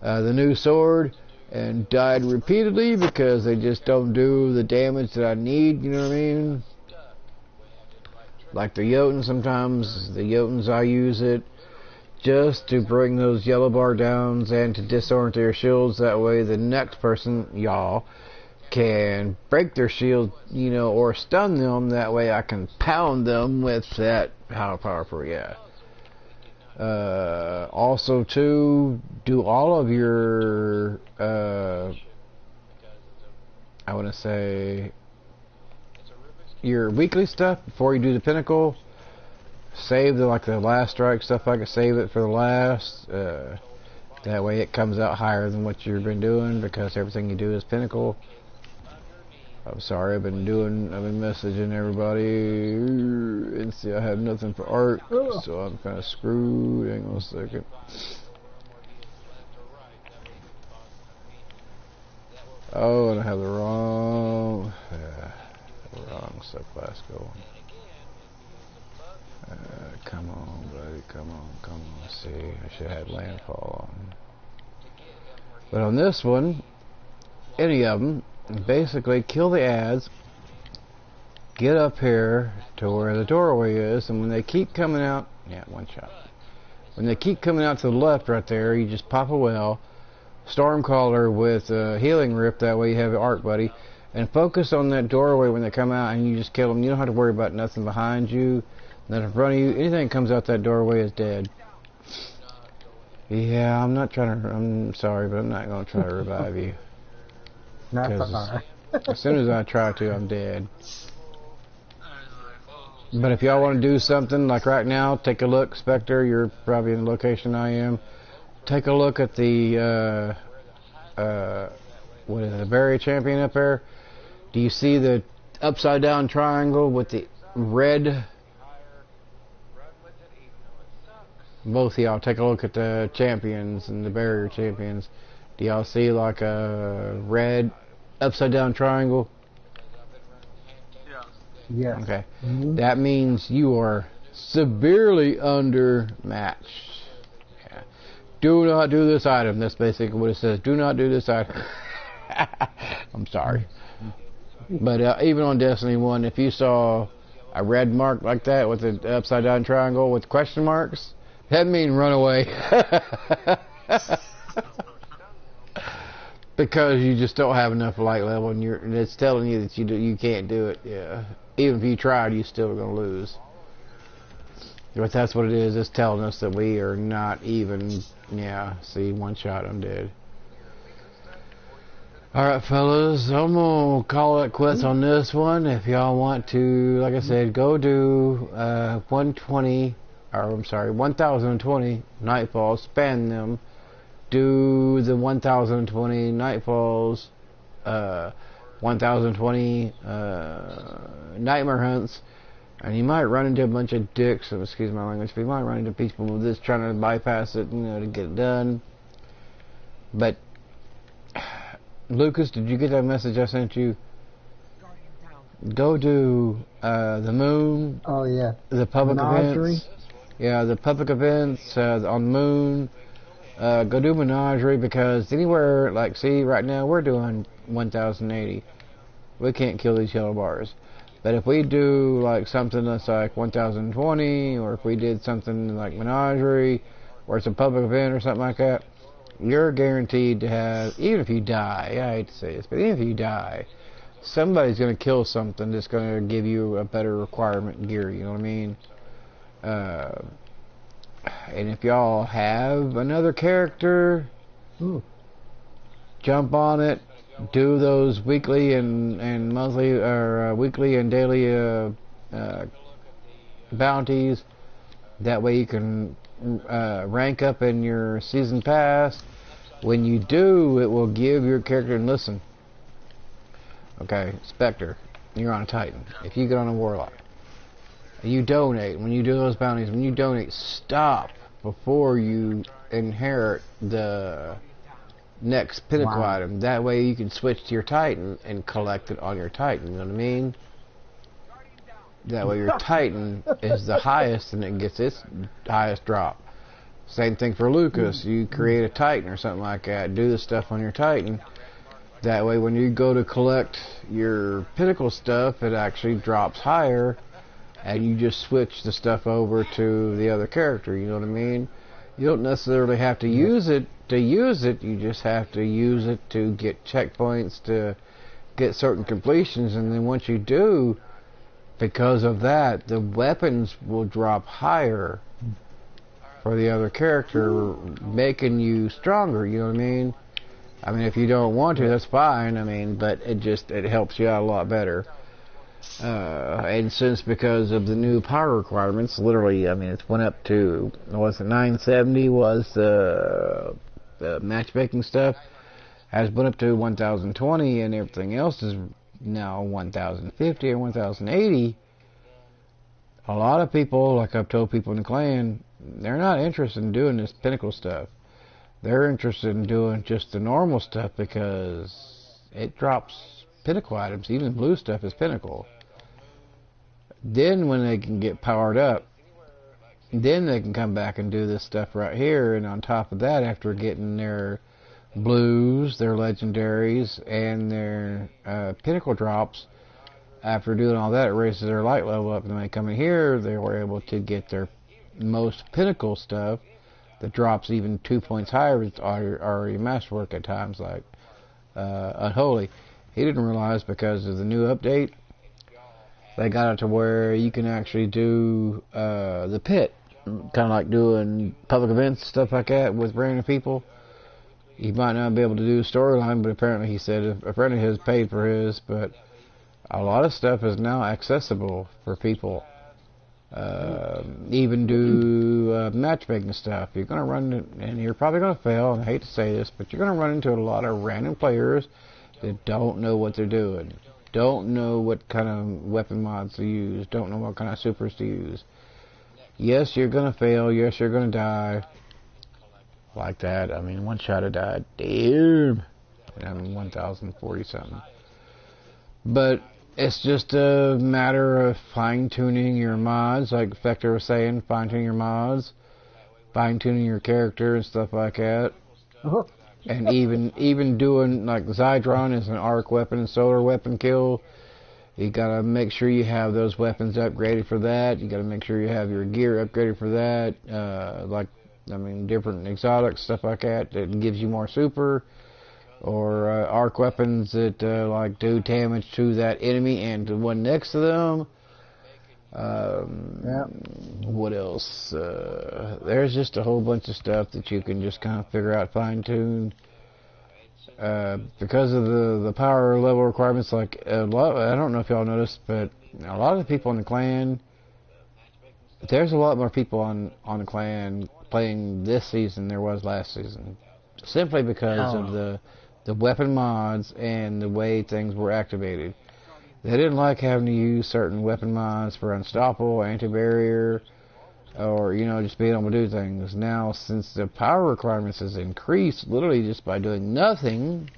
the new sword, and died repeatedly because they just don't do the damage that I need, you know what I mean? Like the Jotun, sometimes the Jotuns, I use it just to bring those yellow bar downs and to disorient their shields. That way the next person, y'all, can break their shield, you know, or stun them. That way I can pound them with that powerful, yeah. Also to do all of your I want to say your weekly stuff before you do the pinnacle. Save the last strike stuff. I can save it for the last. That way it comes out higher than what you've been doing, because everything you do is pinnacle. I'm sorry, I've been messaging everybody, and see I have nothing for art, so I'm kind of screwed. Hang on a second. Oh, and I have the wrong subclass going. Come on, buddy, come on. See, I should have had landfall on. But on this one, any of them, basically kill the ads, get up here to where the doorway is, and when they keep coming out, yeah, one shot. When they keep coming out to the left right there, you just pop a well, Stormcaller with Healing Rip. That way you have an arc buddy. And focus on that doorway when they come out and you just kill them. You don't have to worry about nothing behind you, nothing in front of you. Anything that comes out that doorway is dead. Yeah, I'm sorry, but I'm not going to try to revive you. That's alright. As soon as I try to, I'm dead. But if y'all want to do something, like right now, take a look. Spectre, you're probably in the location I am. Take a look at the, what is it, the barrier champion up there? Do you see the upside down triangle with the red? Both of y'all take a look at the champions and the barrier champions. Do y'all see like a red upside down triangle? Yeah. Okay. That means you are severely undermatched. Yeah. Do not do this item. That's basically what it says. Do not do this item. I'm sorry. But even on Destiny 1, if you saw a red mark like that with an upside down triangle with question marks, that means run away. Because you just don't have enough light level, and it's telling you that you can't do it. Yeah, even if you tried, you're still gonna lose. But that's what it is. It's telling us that we are not even. Yeah, see, one shot, I'm dead. All right, fellas, I'm gonna call it quits on this one. If y'all want to, like I said, go do 1020 Nightfalls, span them. Do the 1020 Nightfalls, 1020 Nightmare Hunts, and you might run into a bunch of dicks, excuse my language, but you might run into people just trying to bypass it, to get it done. But, Lucas, did you get that message I sent you? Go do the moon. Oh, yeah. The public Menagerie. events. Yeah, the public events on the moon. Go do Menagerie, because anywhere, like, see, right now we're doing 1080. We can't kill these yellow bars. But if we do, like, something that's like 1020, or if we did something like Menagerie, or it's a public event or something like that, you're guaranteed to have, even if you die, I hate to say this, but even if you die, somebody's going to kill something that's going to give you a better requirement gear, you know what I mean? And if y'all have another character, jump on it. Do those weekly and monthly, or weekly and daily bounties. That way you can rank up in your season pass. When you do, it will give your character, and listen. Okay, Spectre, you're on a Titan. If you get on a Warlock, you donate. When you do those bounties, when you donate, stop before you inherit the next pinnacle item. That way you can switch to your Titan and collect it on your Titan. You know what I mean? That way your Titan is the highest and it gets its highest drop. Same thing for Lucas. You create a Titan or something like that. Do the stuff on your Titan. That way when you go to collect your pinnacle stuff, it actually drops higher. And you just switch the stuff over to the other character, you know what I mean? You don't necessarily have to use it to use it, you just have to use it to get checkpoints, to get certain completions, and then once you do, because of that, the weapons will drop higher for the other character, making you stronger, you know what I mean? I mean, if you don't want to, that's fine, I mean, but it helps you out a lot better. And since because of the new power requirements, literally, I mean, it's went up to, was it 970 was the matchmaking stuff, has went up to 1020, and everything else is now 1050 or 1080. A lot of people, like I've told people in the clan, they're not interested in doing this pinnacle stuff. They're interested in doing just the normal stuff because it drops pinnacle items. Even blue stuff is pinnacle. Then when they can get powered up, then they can come back and do this stuff right here. And on top of that, after getting their blues, their legendaries, and their pinnacle drops, after doing all that, it raises their light level up. And when they come in here, they were able to get their most pinnacle stuff, the drops even 2 points higher is already masterwork at times, like Unholy. He didn't realize because of the new update, they got it to where you can actually do the pit, kind of like doing public events, stuff like that with random people. You might not be able to do storyline, but apparently he said a friend of his paid for his, but a lot of stuff is now accessible for people. Even do matchmaking stuff. You're going to run, and you're probably going to fail, and I hate to say this, but you're going to run into a lot of random players that don't know what they're doing. Don't know what kind of weapon mods to use. Don't know what kind of supers to use. Yes, you're going to fail. Yes, you're going to die. Like that. I mean, one shot I died. Damn. And I'm 1,040 something. But it's just a matter of fine-tuning your mods, like Vector was saying, fine-tuning your mods, fine-tuning your character and stuff like that. And even doing, like, Zydron is an arc weapon and solar weapon kill. You gotta make sure you have those weapons upgraded for that. You gotta make sure you have your gear upgraded for that. Different exotics, stuff like that gives you more super. Or arc weapons that like do damage to that enemy and the one next to them. What else? There's just a whole bunch of stuff that you can just kind of figure out, fine tune. Because of the power level requirements, like I don't know if y'all noticed, but a lot of the people in the clan, there's a lot more people on the clan playing this season than there was last season, simply because of the weapon mods and the way things were activated. They didn't like having to use certain weapon mods for unstoppable, anti-barrier, or, just being able to do things. Now, since the power requirements has increased, literally just by doing nothing,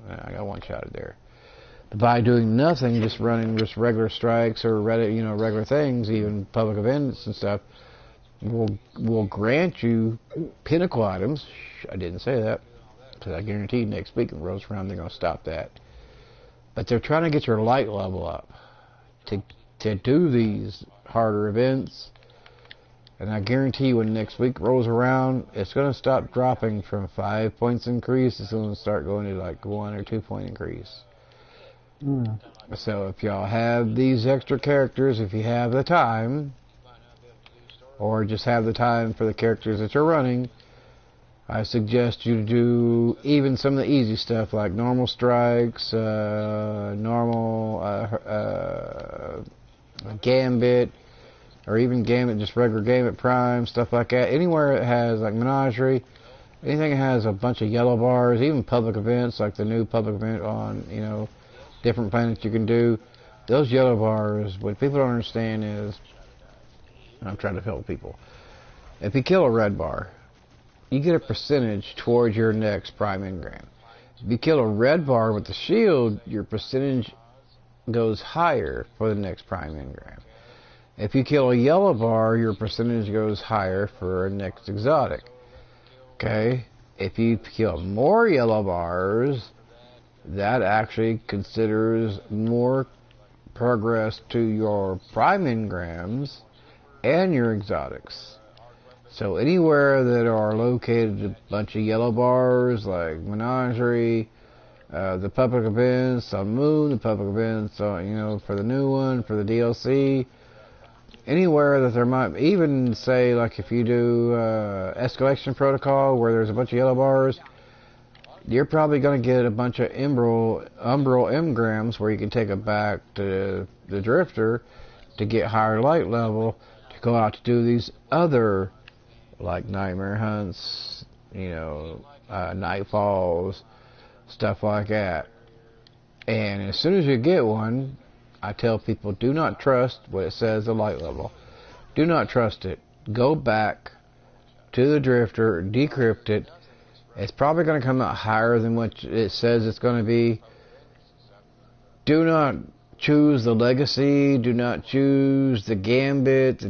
I got one shot at there. By doing nothing, just running just regular strikes or regular things, even public events and stuff, will grant you pinnacle items. I didn't say that, because I guarantee next week in Rose Round they're going to stop that. But they're trying to get your light level up to do these harder events. And I guarantee when next week rolls around, it's going to stop dropping from 5 points increase. It's going to start going to like 1 or 2 point increase. So if y'all have these extra characters, if you have the time, or just have the time for the characters that you're running, I suggest you do even some of the easy stuff like normal strikes, Gambit, or even Gambit, just regular Gambit Prime, stuff like that. Anywhere it has, like Menagerie, anything that has a bunch of yellow bars, even public events, like the new public event on, different planets you can do. Those yellow bars, what people don't understand is, I'm trying to help people, if you kill a red bar, you get a percentage towards your next prime engram. If you kill a red bar with the shield, your percentage goes higher for the next prime engram. If you kill a yellow bar, your percentage goes higher for a next exotic. Okay? If you kill more yellow bars, that actually considers more progress to your prime engrams and your exotics. So anywhere that are located a bunch of yellow bars, like Menagerie, the public events on Moon, the public events on, for the new one, for the DLC, anywhere that there might, even say like if you do Escalation Protocol where there's a bunch of yellow bars, you're probably going to get a bunch of Umbral engrams where you can take it back to the Drifter to get higher light level to go out to do these other, like Nightmare Hunts, Nightfalls, stuff like that. And as soon as you get one, I tell people, do not trust what it says the light level. Do not trust it. Go back to the Drifter, decrypt it. It's probably going to come out higher than what it says it's going to be. Do not choose the Legacy. Do not choose the Gambit.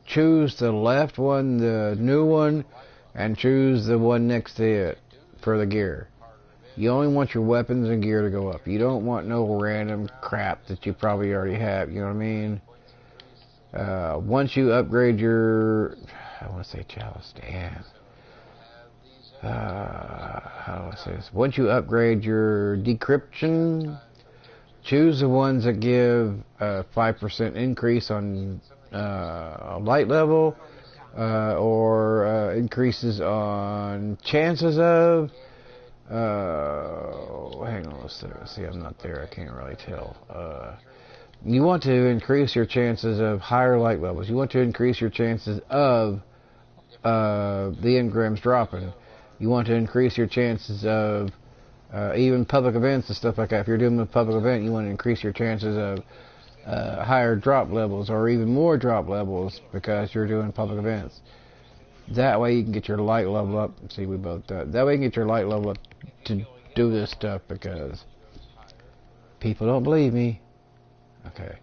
Choose the left one, the new one, and choose the one next to it for the gear. You only want your weapons and gear to go up. You don't want no random crap that you probably already have, you know what I mean? Once you upgrade your I want to say chalice. Damn. How do I say this? Once you upgrade your decryption, choose the ones that give a 5% increase on light level, or increases on chances of. Hang on a second. See, I'm not there. I can't really tell. You want to increase your chances of higher light levels. You want to increase your chances of the engrams dropping. You want to increase your chances of even public events and stuff like that. If you're doing a public event, you want to increase your chances of higher drop levels or even more drop levels because you're doing public events. That way you can get your light level up. See, we both that way you can get your light level up to do this stuff because people don't believe me. Okay.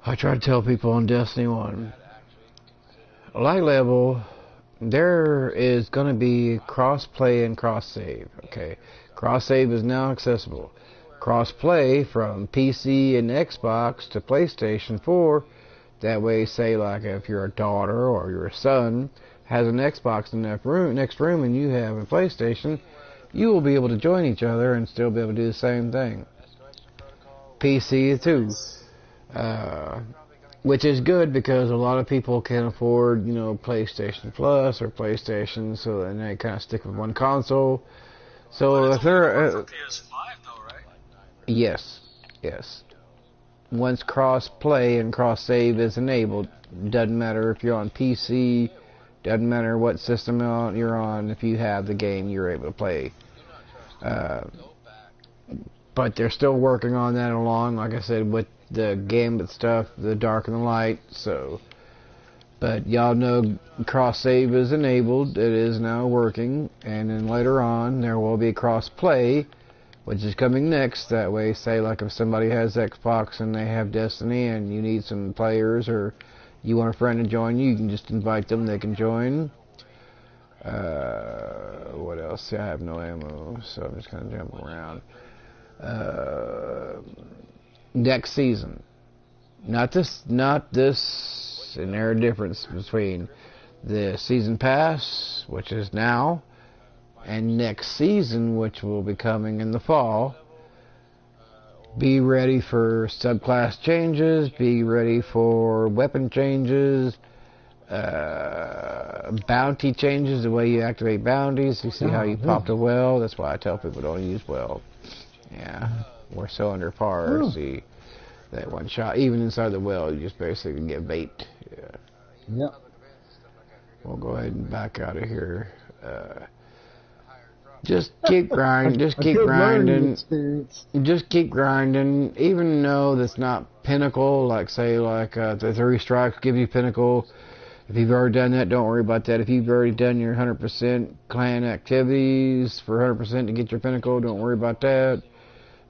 I try to tell people on Destiny 1. Light level, there is going to be cross-play and cross-save. Okay. Cross-save is now accessible. Cross-play from PC and Xbox to PlayStation 4. That way, say, like, if you're a daughter or your son has an Xbox in that next room and you have a PlayStation, you will be able to join each other and still be able to do the same thing. PC too. Which is good because a lot of people can't afford, PlayStation Plus or PlayStation, so then they kind of stick with one console. So if they're... PS5 though, right? Yes. Once cross-play and cross-save is enabled, doesn't matter if you're on PC, doesn't matter what system you're on, if you have the game, you're able to play. But they're still working on that along, like I said, with the Gambit stuff, the dark and the light, so... But y'all know cross-save is enabled, it is now working, and then later on there will be cross-play, which is coming next. That way, say like if somebody has Xbox and they have Destiny and you need some players or you want a friend to join you, you can just invite them, they can join. What else? See, I have no ammo, so I'm just kind of jumping around. Next season. Not this, and there's a difference between the season pass, which is now, and next season, which will be coming in the fall. Be ready for subclass changes, be ready for weapon changes, bounty changes, the way you activate bounties. You see how you popped a well? That's why I tell people don't use well. Yeah, we're so under par. See, that one shot, even inside the well, you just basically get bait. Yeah. Yep. We'll go ahead and back out of here. Just keep grinding. Just keep grinding. Just keep grinding. Even though that's not pinnacle, like say like the 3 strikes give you pinnacle. If you've already done that, don't worry about that. If you've already done your 100% clan activities for 100% to get your pinnacle, don't worry about that.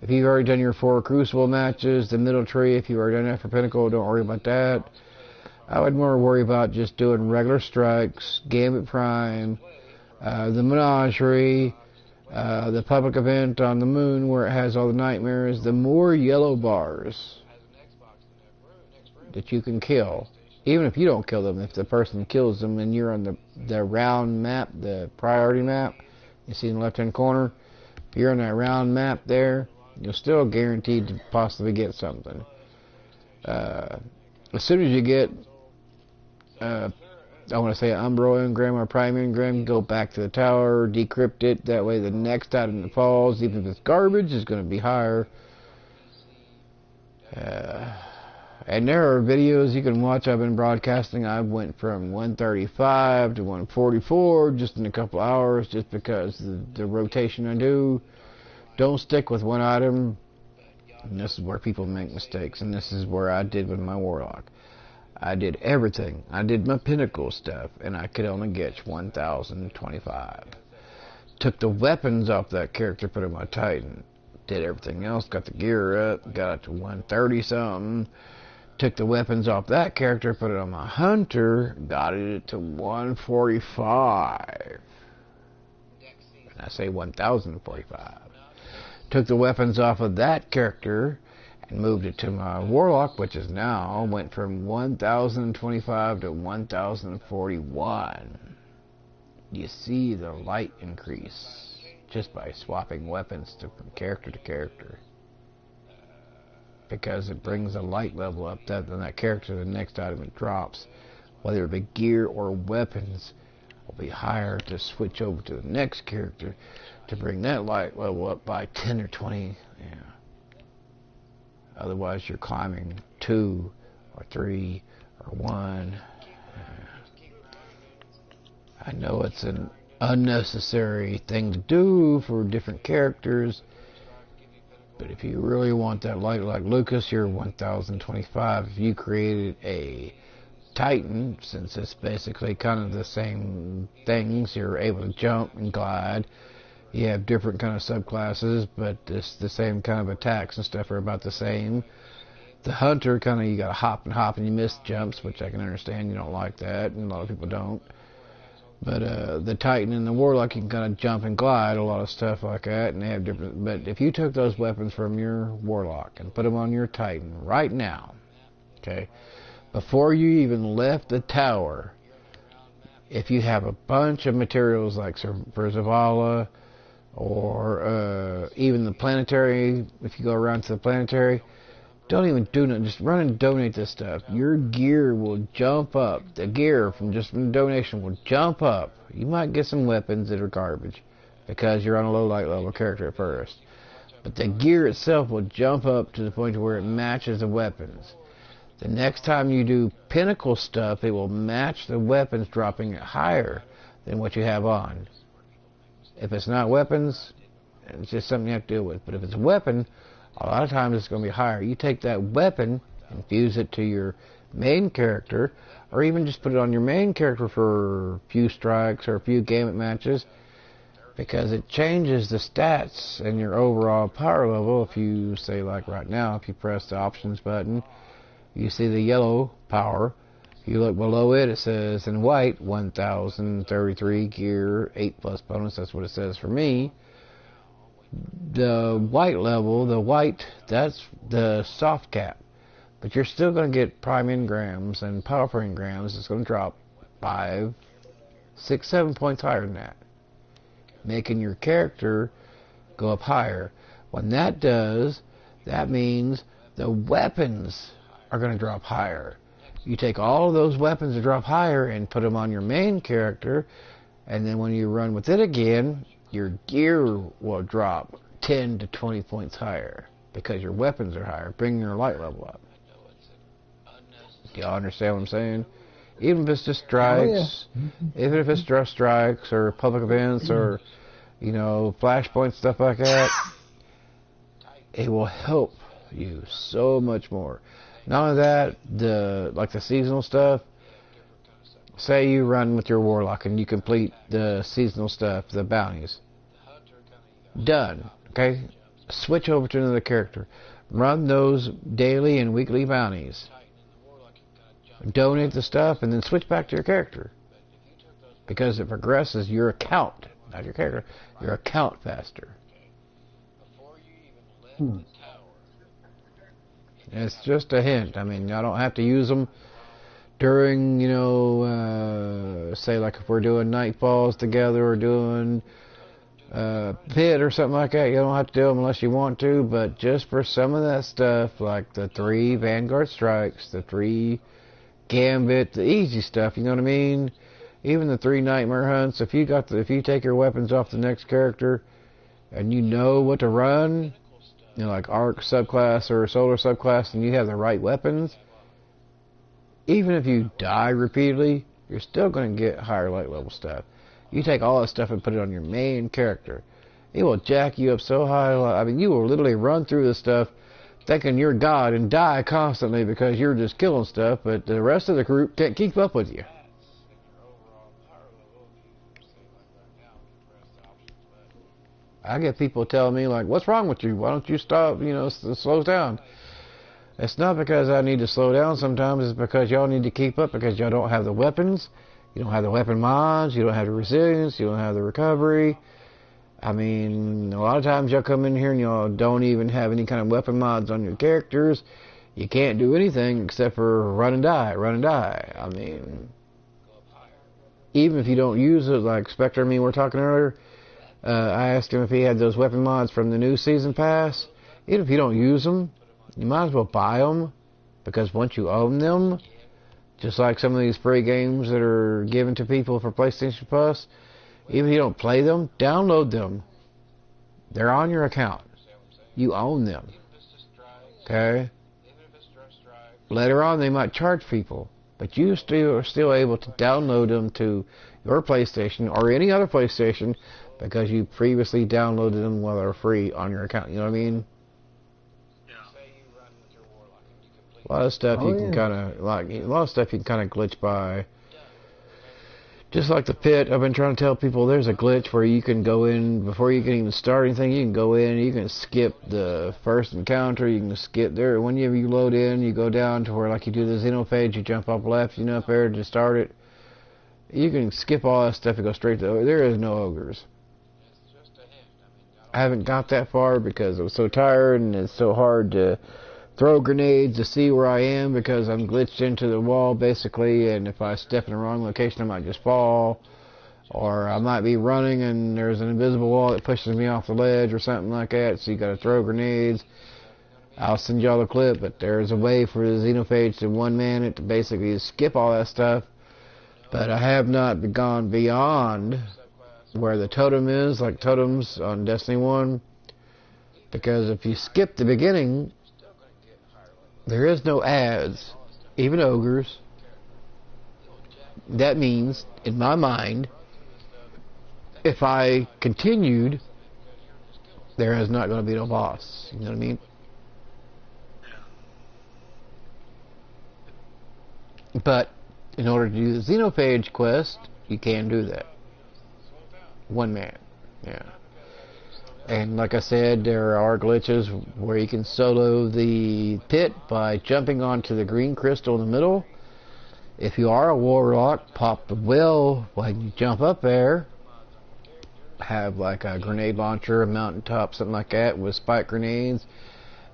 If you've already done your 4 crucible matches, the middle tree, if you've already done that for pinnacle, don't worry about that. I would more worry about just doing regular strikes, Gambit Prime, the Menagerie, the public event on the moon where it has all the nightmares. The more yellow bars that you can kill, even if you don't kill them, if the person kills them and you're on the round map, the priority map, you see in the left hand corner, if you're on that round map there, you're still guaranteed to possibly get something. As soon as you get I want to say Umbro engram or Prime engram, go back to the tower, decrypt it, that way the next item that falls, even if it's garbage, is going to be higher. And there are videos you can watch. I've been broadcasting. I went from 135 to 144 just in a couple hours, just because the rotation I do. Don't stick with one item. And this is where people make mistakes, and this is where I did with my Warlock. I did everything. I did my pinnacle stuff, and I could only get 1,025. Took the weapons off that character, put it on my Titan. Did everything else, got the gear up, got it to 130 something. Took the weapons off that character, put it on my Hunter, got it to 145. And I say 1,045. Took the weapons off of that character, and moved it to my Warlock, which is now went from 1,025 to 1,041. You see the light increase just by swapping weapons from character to character, because it brings the light level up. Then that character, the next item it drops, whether it be gear or weapons, will be higher to switch over to the next character to bring that light level up by 10 or 20. Yeah. Otherwise, you're climbing 2 or 3 or 1. I know it's an unnecessary thing to do for different characters, but if you really want that light, like Lucas, you're 1025. If you created a Titan, since it's basically kind of the same things, you're able to jump and glide. You have different kind of subclasses, but it's the same kind of attacks and stuff are about the same. The Hunter, kind of, you gotta hop and you miss jumps, which I can understand. You don't like that, and a lot of people don't. But the Titan and the Warlock, you can kind of jump and glide, a lot of stuff like that, and they have different. But if you took those weapons from your Warlock and put them on your Titan right now, okay, before you even left the tower, if you have a bunch of materials like for Zavala, or even the planetary, if you go around to the planetary, don't even do nothing. Just run and donate this stuff. Your gear will jump up. The gear from the donation will jump up. You might get some weapons that are garbage because you're on a low light level character at first. But the gear itself will jump up to the point where it matches the weapons. The next time you do pinnacle stuff, it will match the weapons, dropping it higher than what you have on. If it's not weapons, it's just something you have to deal with. But if it's a weapon, a lot of times it's going to be higher. You take that weapon and fuse it to your main character, or even just put it on your main character for a few strikes or a few gamut matches, because it changes the stats and your overall power level. If you say, like right now, if you press the options button, you see the yellow power. If you look below it, it says in white 1033 gear 8+ bonus. That's what it says for me. The white level, that's the soft cap, but you're still going to get prime engrams and powerful engrams. It's going to drop 5, 6, 7 points higher than that, making your character go up higher. When that does, that means the weapons are going to drop higher. You take all of those weapons that drop higher and put them on your main character, and then when you run with it again, your gear will drop 10 to 20 points higher because your weapons are higher, bringing your light level up. Do y'all understand what I'm saying? Even if it's just strikes, even if it's just strikes or public events or, flashpoints, stuff like that, it will help you so much more. Not only that, the seasonal stuff. Say you run with your Warlock and you complete the seasonal stuff, the bounties. Done. Okay? Switch over to another character. Run those daily and weekly bounties. Donate the stuff and then switch back to your character. Because it progresses your account, not your character, your account faster. It's just a hint. I mean, I don't have to use them during, say like if we're doing Nightfalls together or doing Pit or something like that. You don't have to do them unless you want to, but just for some of that stuff, like the 3 Vanguard Strikes, the 3 Gambit, the easy stuff, you know what I mean? Even the 3 Nightmare Hunts, if you take your weapons off the next character and you know what to run, like Arc subclass or Solar subclass, and you have the right weapons, even if you die repeatedly, you're still going to get higher light level stuff. You take all that stuff and put it on your main character, it will jack you up so high. I mean, you will literally run through this stuff thinking you're God and die constantly because you're just killing stuff, but the rest of the group can't keep up with you. I get people telling me, like, what's wrong with you? Why don't you stop, slow down? It's not because I need to slow down sometimes. It's because y'all need to keep up because y'all don't have the weapons. You don't have the weapon mods. You don't have the resilience. You don't have the recovery. I mean, a lot of times y'all come in here and y'all don't even have any kind of weapon mods on your characters. You can't do anything except for run and die, run and die. I mean, even if you don't use it, like Spectre and me were talking earlier, I asked him if he had those weapon mods from the new season pass. Even if you don't use them, you might as well buy them, because once you own them, just like some of these free games that are given to people for PlayStation Plus, even if you don't play them, download them. They're on your account. You own them. Okay? Later on, they might charge people, but you are still able to download them to your PlayStation or any other PlayStation because you previously downloaded them while they're free on your account. You know what I mean? A lot of stuff you can kind of glitch by. Just like the pit, I've been trying to tell people there's a glitch where you can go in before you can even start anything. You can go in, you can skip the first encounter, you can skip there. Whenever you load in, you go down to where, like, you do the xenophage, you jump up left, you know, up there to start it. You can skip all that stuff and go straight to. There is no ogres. I haven't got that far because I was so tired and it's so hard to throw grenades to see where I am because I'm glitched into the wall basically, and if I step in the wrong location I might just fall, or I might be running and there's an invisible wall that pushes me off the ledge or something like that, so you gotta throw grenades. I'll send y'all a clip, but there's a way for the xenophage to one-man it to basically skip all that stuff, but I have not gone beyond where the totem is, like totems on Destiny 1, because if you skip the beginning, there is no ads, even ogres. That means, in my mind, if I continued, there is not going to be no boss. You know what I mean? But in order to do the xenophage quest, you can do that. One man. Yeah. And like I said, there are glitches where you can solo the pit by jumping onto the green crystal in the middle. If you are a warlock, pop the well when you jump up there. Have like a grenade launcher, a mountaintop, something like that with spike grenades,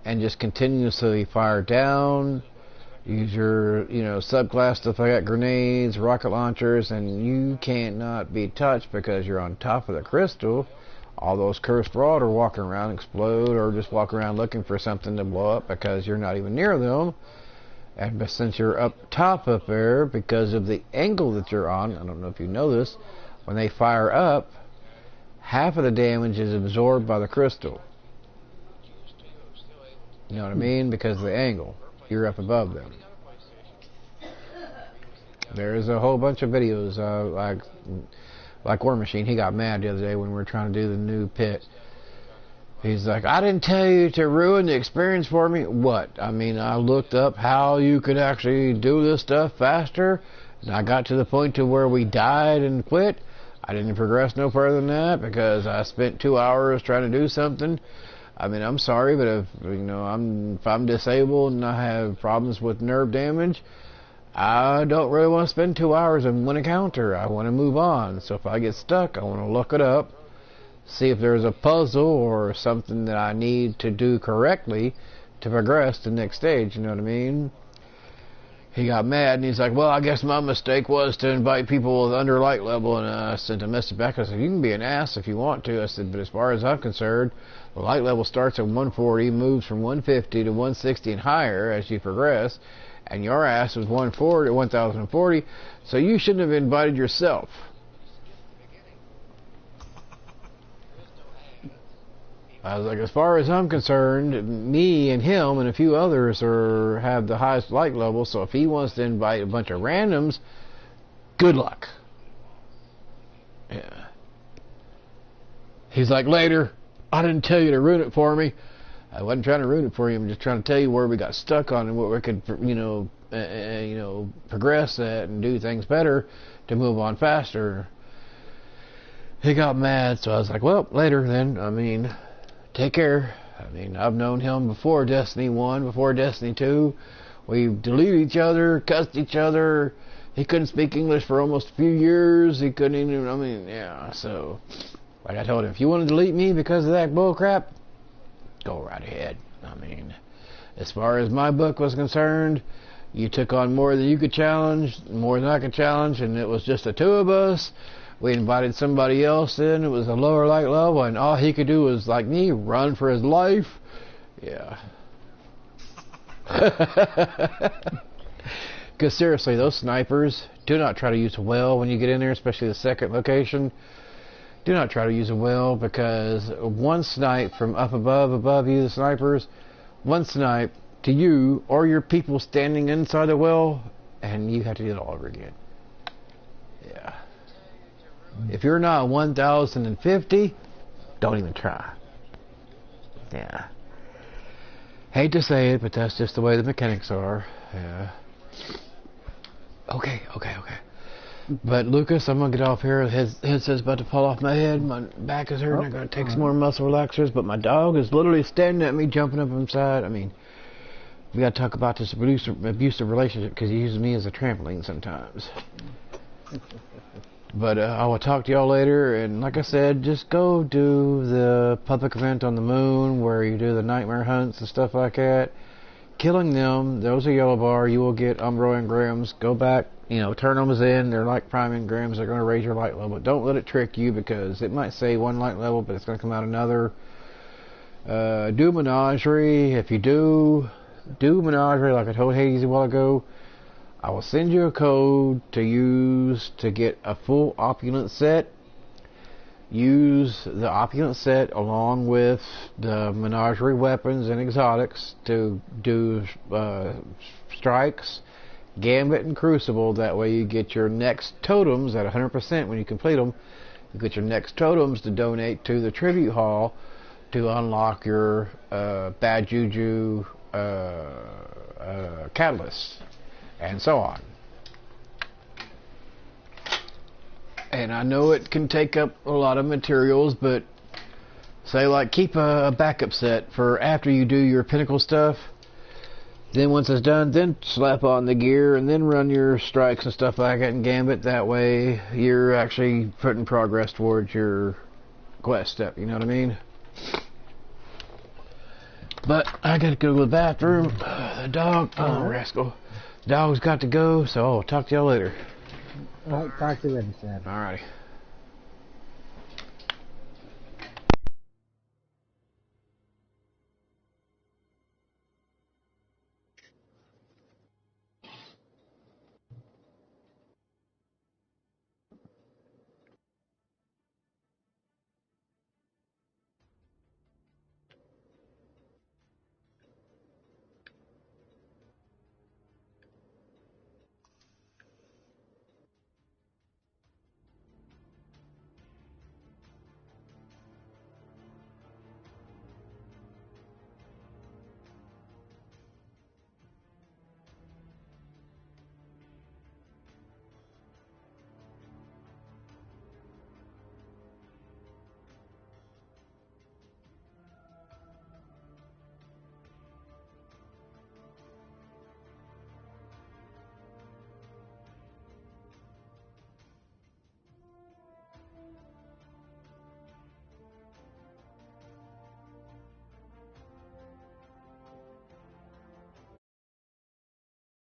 and just continuously fire down. Use your, subclass stuff like that, grenades, rocket launchers, and you cannot be touched because you're on top of the crystal. All those cursed rod are walking around, explode, or just walk around looking for something to blow up because you're not even near them. And since you're up top up there, because of the angle that you're on, I don't know if you know this, when they fire up, half of the damage is absorbed by the crystal. You know what I mean? Because of the angle. You're up above them. There's a whole bunch of videos, like War Machine. He got mad the other day when we were trying to do the new pit. He's like, I didn't tell you to ruin the experience for me. What? I mean, I looked up how you could actually do this stuff faster, and I got to the point to where we died and quit. I didn't progress no further than that because I spent 2 hours trying to do something. I mean, I'm sorry, but if I'm disabled and I have problems with nerve damage, I don't really want to spend 2 hours in one encounter. I want to move on. So if I get stuck, I want to look it up, see if there's a puzzle or something that I need to do correctly to progress to the next stage. You know what I mean? He got mad and he's like, well, I guess my mistake was to invite people with under light level, and I sent a message back. I said, you can be an ass if you want to. I said, but as far as I'm concerned, the light level starts at 140, moves from 150 to 160 and higher as you progress, and your ass was 1040, so you shouldn't have invited yourself. I was like, as far as I'm concerned, me and him and a few others have the highest light level, so if he wants to invite a bunch of randoms, good luck. Yeah. He's like, later, I didn't tell you to ruin it for me. I wasn't trying to ruin it for you. I'm just trying to tell you where we got stuck on and what we could, progress at and do things better to move on faster. He got mad, so I was like, well, later then. I mean, take care. I mean, I've known him before Destiny 1, before Destiny 2. We deleted each other, cussed each other. He couldn't speak English for almost a few years. He couldn't even, so Like I told him, if you want to delete me because of that bullcrap, go right ahead. I mean, as far as my book was concerned, you took on more than you could challenge, more than I could challenge, and it was just the two of us. We invited somebody else in. It was a lower light level, and all he could do was, like me, run for his life. Yeah. Because seriously, those snipers, do not try to use a well when you get in there, especially the second location. Do not try to use a well, because one snipe from up above you, the snipers, one snipe to you or your people standing inside the well, and you have to do it all over again. Yeah. If you're not 1,050, don't even try. Yeah. Hate to say it, but that's just the way the mechanics are. Yeah. Okay. But Lucas, I'm gonna get off here. His headset's about to fall off my head. My back is hurting. I gotta take some more muscle relaxers. But my dog is literally standing at me, jumping up inside. I mean, we gotta talk about this abusive relationship because he uses me as a trampoline sometimes. But I will talk to y'all later. And like I said, just go do the public event on the moon where you do the nightmare hunts and stuff like that. Killing them, those are yellow bar. You will get Umbro engrams. Go back, turn them in. They're like prime engrams. They're going to raise your light level. But don't let it trick you, because it might say one light level, but it's going to come out another. Do menagerie. If you do menagerie, like I told Hades a while ago, I will send you a code to use to get a full opulent set. Use the opulent set along with the menagerie weapons and exotics to do strikes, gambit, and crucible. That way you get your next totems at 100% when you complete them. You get your next totems to donate to the tribute hall to unlock your bad juju catalyst, and so on. And I know it can take up a lot of materials, but say like keep a backup set for after you do your pinnacle stuff. Then once it's done, then slap on the gear and then run your strikes and stuff like that and gambit. That way you're actually putting progress towards your quest step, you know what I mean? But I gotta go to the bathroom. The dog, rascal. The dog's got to go, so I'll talk to y'all later. Alright, talk to you later, Sam. Alrighty.